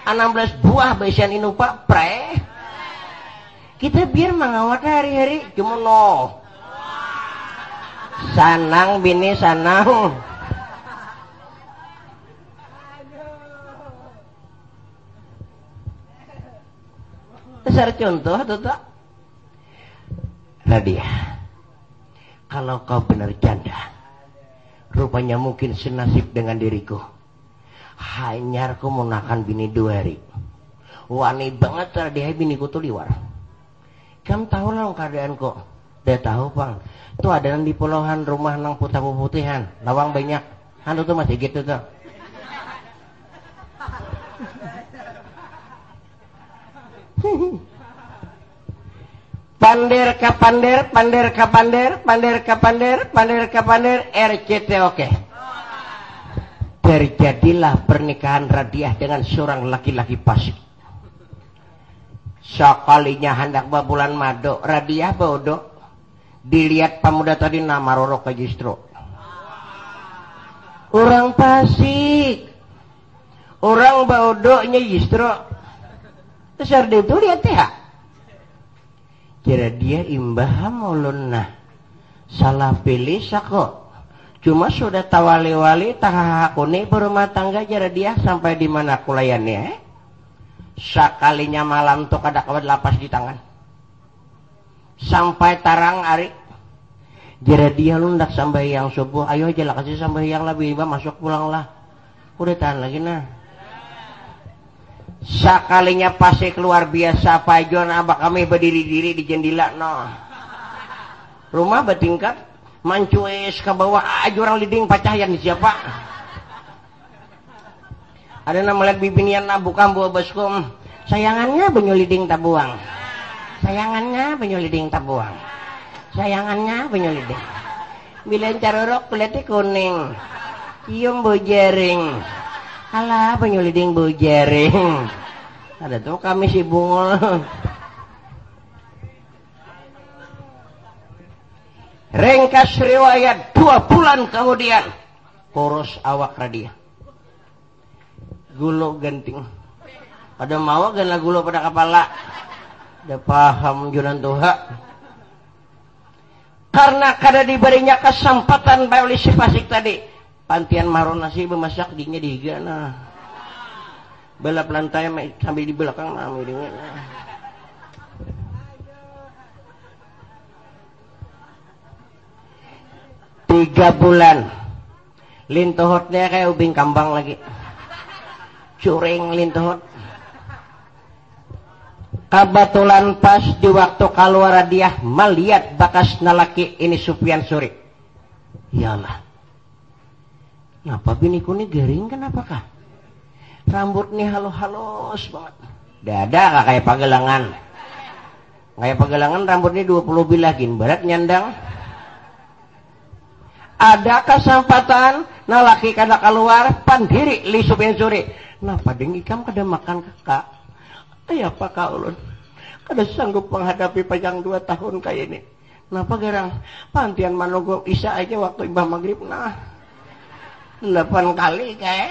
16 buah besian inu Pak pre. Kita biar mengawat hari-hari cuma no. Sanang bini sanang. Besar contoh tuh tak. Radia, kalau kau benar janda, rupanya mungkin senasib dengan diriku. Hanyar ku munakan bini 2 hari. Wani banget Radia biniku tuh liwar. Kamu tahu lah keadaan kok. Dia tahu Bang. Tuh ada di pulauan rumah nang putih-putihan, lawang banyak. Hantu tuh masih gitu tuh. Pandir ka pandir, RCT oke. Terjadilah pernikahan Radiah dengan seorang laki-laki pasik. Sekalinya hendak babulan mado, Radiah bodoh. Dilihat pemuda tadi nama Roro ke justru. Orang pasik. Orang bodohnya justru. Besar dia itu lihat ya. Kira dia imbah mulunna. Salah pilih sako. Cuma sudah tawali-wali tahakuni berumah tangga jara dia sampai di mana kulayannya. Sekalinya malam tuh kada kawat lapas di tangan. Sampai tarang hari. Jara dia lundak sambayang subuh. Ayo aja lah kasih sambayang lah biba masuk pulang lah. Udah tahan lagi nah. Sekalinya pasik luar biasa pajon abak kami berdiri-diri di jendela no. Rumah bertingkat mancues ke bawah aja orang liding pacayan di siapa. Ada nama lihat bibinian bukan buah baskom. Sayangannya benyoliding tabuang. Sayangannya benyoliding tabuang. Sayangannya benyoliding. Bilen carorok kulitnya kuning. Cium bojering. Alah penyeliding bojering. Ada tuh kami si bungul. Ringkas riwayat 2 bulan kemudian kurus awak Radia. Gulo genting. Pada mawa gana gulo pada kepala. Ada paham junan tuha. Karena kada diberinya kesempatan oleh si Fasik tadi. Pantian maron nasi bemasak dinya dihiga nah. Balap lantai sambil di belakang nah. 3 bulan lintuhotnya kayak ubing kambang lagi curing lintuhot. Kebetulan pas di waktu keluar dia melihat bakas nalaki ini Sufyan Suri. Yalah, ngapa biniku ini garing kenapakah? Rambut nih halus banget. Dada kayak pagelangan. Kayak pagelangan rambutnya 20 bilagin berat nyandang. Ada kesempatan nalaki kada keluar pandiri li Sufyan Suri. Napa deng ikam kada makan kakak? Ayah apa kau ulun? Kada sanggup menghadapi panjang 2 tahun kayak ini. Napa garang? Pantian manunggu isya aja waktu imbah maghrib nah 8 kali kayak.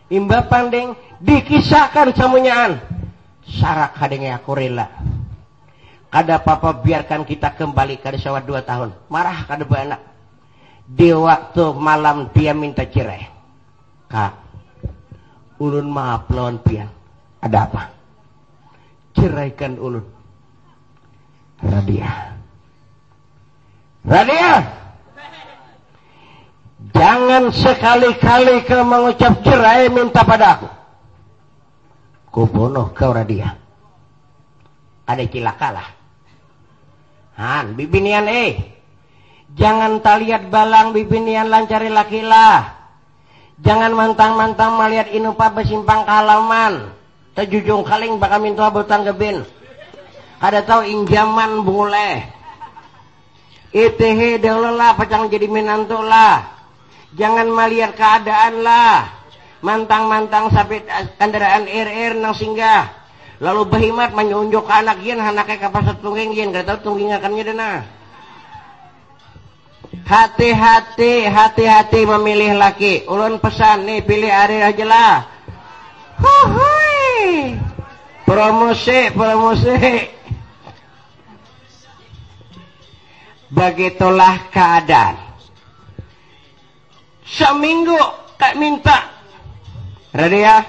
Imbah pandeng dikisahkan samunyaan. Sarak kadenge aku rela. Kada papa biarkan kita kembali kada sawat 2 tahun. Marah kada banak. Di waktu malam dia minta cerai. Kak, ulun maaf lawan pian. Ada apa? Ceraikan ulun. Radia. Jangan sekali-kali kau mengucap cerai minta padaku. Kubunuh kau Radia. Ada cilakalah. Han, bibinian jangan taliat balang bibinian lancari lakilah. Jangan mantang-mantang melihat inupa besimpang kalaman. Tejujung kaling bakal minta butang gebin. Kada tahu injaman bunguleh. Itehe dahululah pacang jadi menantu lah. Jangan melihat keadaan lah. Mantang-mantang sapit kendaraan ir nang singgah. Lalu behimat menyunjuk ke anak yen, anaknya kapasat tungging yen, gak tahu tungging akannya dana. Hati-hati memilih laki. Ulun pesan nih, pilih Ari aja lah. Huhuy. Promosi. Begitulah keadaan. Seminggu kak minta. Radia,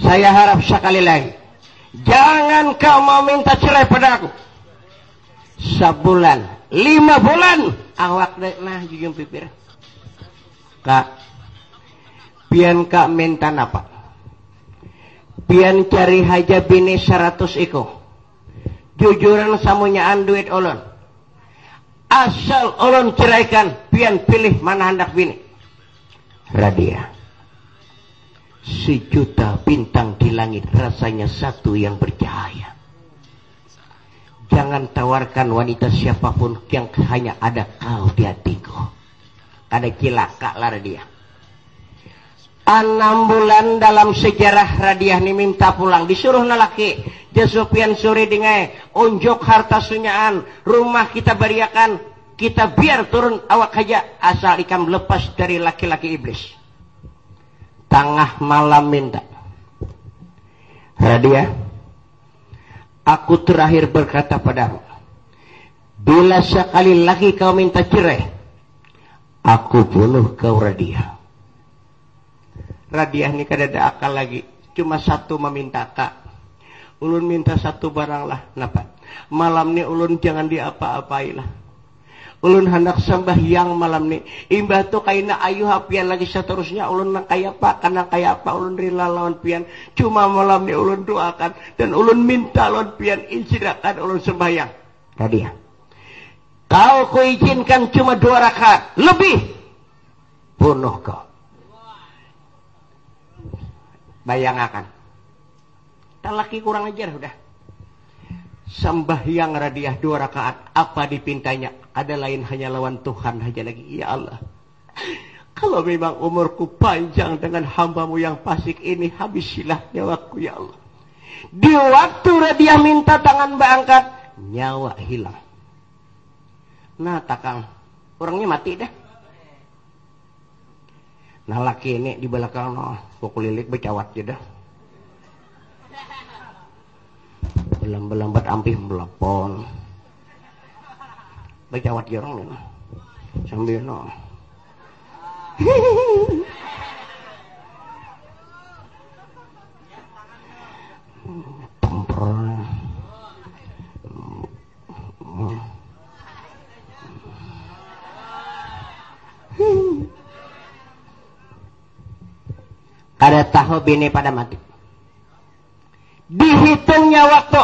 saya harap sekali lagi, jangan kau mau minta cerai padaku. Sebulan, 5 bulan, awak dek nah jujung pipir. Kak, pian kak minta apa? Pian cari haja bini 100 iko. Jujuran samunyaan duit ulun. Asal ulun ceraikan, pian pilih mana hendak bini. Radia. 1 juta bintang di langit rasanya satu yang bercahaya. Jangan tawarkan wanita siapapun yang hanya ada kau di hatiku. Ada cilaka lah Radia. 6 bulan dalam sejarah Radia ini minta pulang. Disuruh lelaki. Sufyan Suri dengai. Unjuk harta sunyaan. Rumah kita beriakan. Kita biar turun awak aja. Asal ikam lepas dari laki-laki iblis. Tengah malam minta. Radia, aku terakhir berkata padamu, bila sekali lagi kau minta cerai, aku bunuh kau Radia. Radia ini kada ada akal lagi. Cuma satu meminta kak. Ulun minta satu barang lah. Napa? Malam ni ulun jangan diapa-apailah. Ulun hendak sembahyang malam ni. Imbah tu kaina ayu hapian lagi seterusnya. Ulun nak kaya apa? Karena kaya apa? Ulun rela lawan pian. Cuma malam ni ulun doakan. Dan ulun minta lawan pian. Insirakan ulun sembahyang. Radia. Kau kuizinkan cuma 2 rakaat. Lebih. Bunuh kau. Bayangakan. Laki kurang ajar udah. Sembahyang Radia 2 rakaat. Apa dipintanya? Ada lain hanya lawan Tuhan aja lagi. Ya Allah. Kalau memang umurku panjang dengan hambamu yang fasik ini, habisilah nyawaku ya Allah. Di waktu dia minta tangan berangkat, nyawa hilang. Nah takang, orangnya mati dah. Nah laki ini di belakang kukulilik bercawat je dah. Belambat ampih melepon. Bercawat je orang ni. Sambil temper. Kada tahu bini pada mati. Dihitungnya waktu.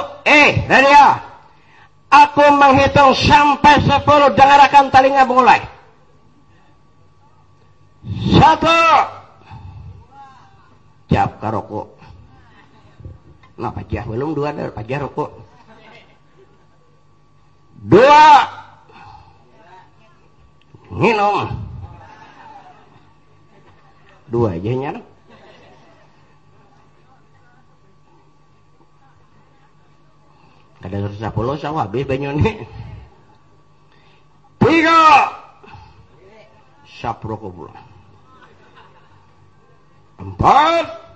Radia, aku menghitung sampai 10. Dengarkan telinga mulai. 1. Jawab karoko. Nah pajah belum 2 dah pajah rokok. 2. Minum. 2 aja nyar. Kada 10 sawah habis banyu ni. 3. Sap rokok pula. 4.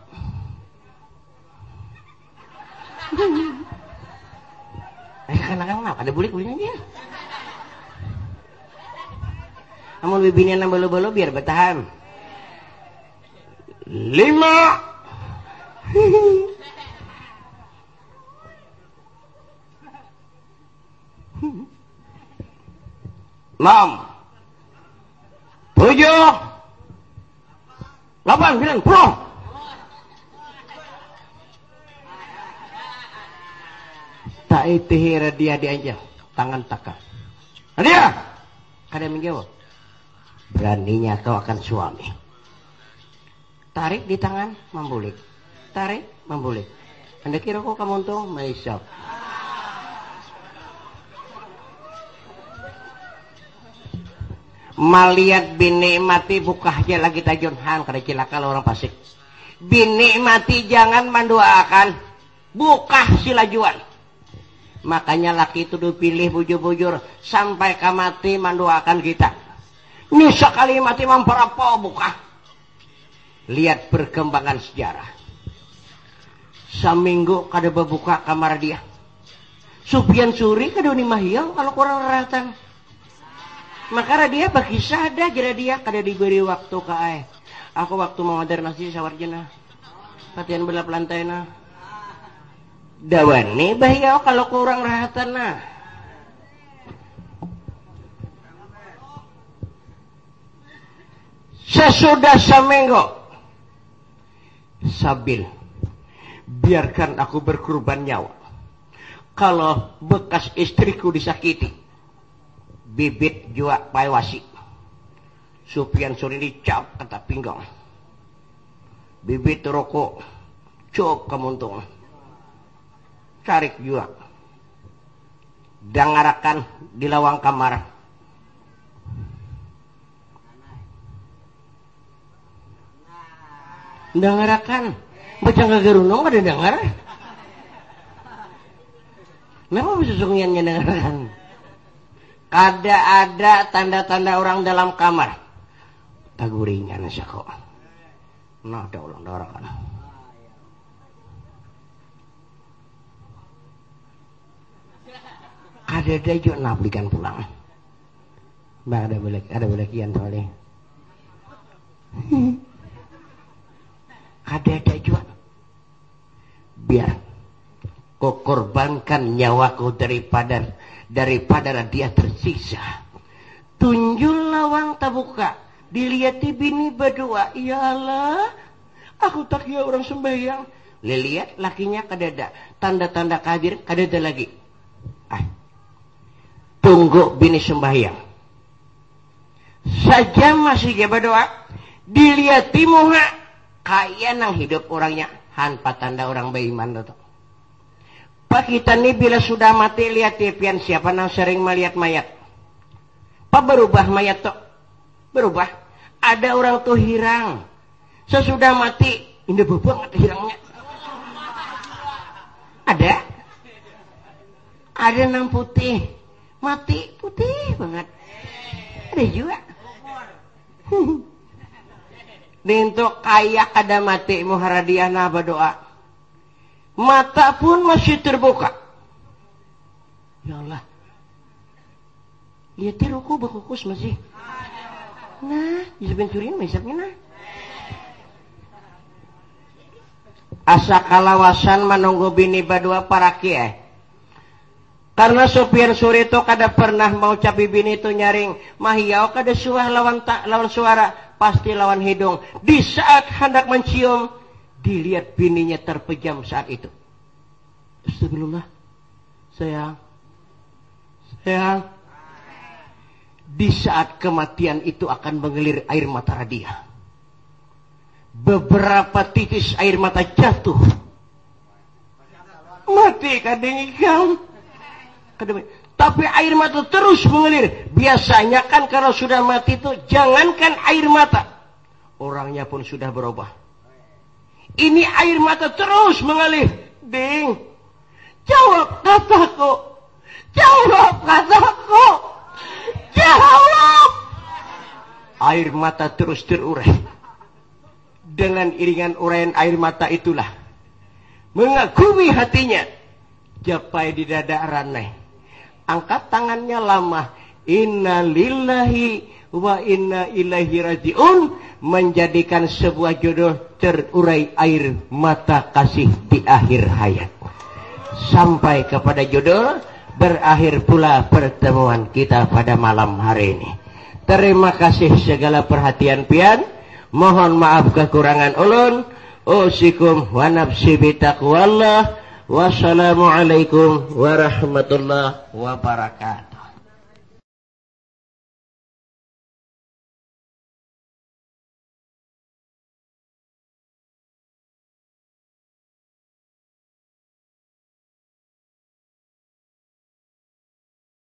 Kadang-kadang ada bulik-buliknya dia. Namun bibinian yang belu-belu biar bertahan. 5. 6. 7. 8, 9, 10. Tak itihira dia aja tangan takar. Dia kada menjawab. Beraninya kau akan suami. Tarik di tangan, membulik. Tarik, membulik. Anda kira kau kamu untung? Maisap. Malihat bini mati buka aja lagi tajun han kada cilaka orang Pasik. Bini mati jangan mendoakan, buka silajuan. Makanya laki itu dipilih bujur-bujur sampai mati mendoakan kita. Ini sekali mati mamparapo buka. Lihat perkembangan sejarah. Seminggu kada berbuka kamar dia. Supian Suri kada ni mahiang kalau kurang ratan. Maka dia bagi sada jadi dia kada diberi waktu ke ai. Aku waktu mau ngadar nasi sawarjena. Latihan belap lantai na. Dawan nih bahaya kalau kurang rahatan na. Sesudah seminggu Sabil, biarkan aku berkorban nyawa. Kalau bekas istriku disakiti, bibit jua paiwasi. Supian Suri dicap kata pinggang. Bibit rokok cop kemuntung. Tarik jua. Dangarakan di lawang kamar. Dangarakan. Baca ngagarunong ada dengar. Kenapa bisa sungiannya dangarakan? Kada ada tanda-tanda orang dalam kamar. Taguringan siya ko. Nah, ada ulang darakan. Kada ada juga nablikan pulang. Bang ada belakian soalnya. Ada juga. Biar kau korbankan nyawaku daripada dia tersiksa. Tunjul lawang tabuka. Dilihat bini berdua. Ya Allah, aku tak kira orang sembahyang. Lihat lakinya kadada. Tanda-tanda kadir kadada lagi. Tunggu bini sembahyang. Saja masih dia berdoa. Dilihat muka. Kaya nang hidup orangnya. Hanpa tanda orang beriman itu. Pak kita nih bila sudah mati lihat tipian siapa nang sering melihat mayat. Pak berubah mayat tuh. Berubah. Ada orang tuh hirang. Sesudah mati. Ini banget hirangnya. Ada yang putih, mati putih banget. Ada juga. Dintuk kayak ada mati muharadiah nah berdoa. Mata pun masih terbuka. Ya Allah. Lihat ruku berkukus masih. Nah, bisa pencurin misapnya nah. Asa kalawasan menunggu bini badua para kiai. Karena Sufyan Suri itu kada pernah mau capi bini itu nyaring mahiau kada suah lawan suara, pasti lawan hidung. Di saat hendak mencium, dilihat bininya terpejam saat itu. Astagfirullah. Sayang. Di saat kematian itu akan mengalir air mata Radia. Beberapa titis air mata jatuh. Mati kadang ikam. Tapi air mata terus mengalir. Biasanya kan kalau sudah mati itu jangankan air mata, orangnya pun sudah berubah. Ini air mata terus mengalir. Ding, jawab kataku. Jawab kataku. Jawab. Air mata terus terurai. Dengan iringan uraian air mata itulah mengagumi hatinya. Japai di dada ranai. Angkat tangannya lama. Inna lillahi wa inna ilaihi raji'un. Menjadikan sebuah jodoh terurai air mata kasih di akhir hayat. Sampai kepada jodoh. Berakhir pula pertemuan kita pada malam hari ini. Terima kasih segala perhatian pian. Mohon maaf kekurangan ulun. Usikum wa nafsi bitaqwallah. Wassalamualaikum warahmatullahi wabarakatuh.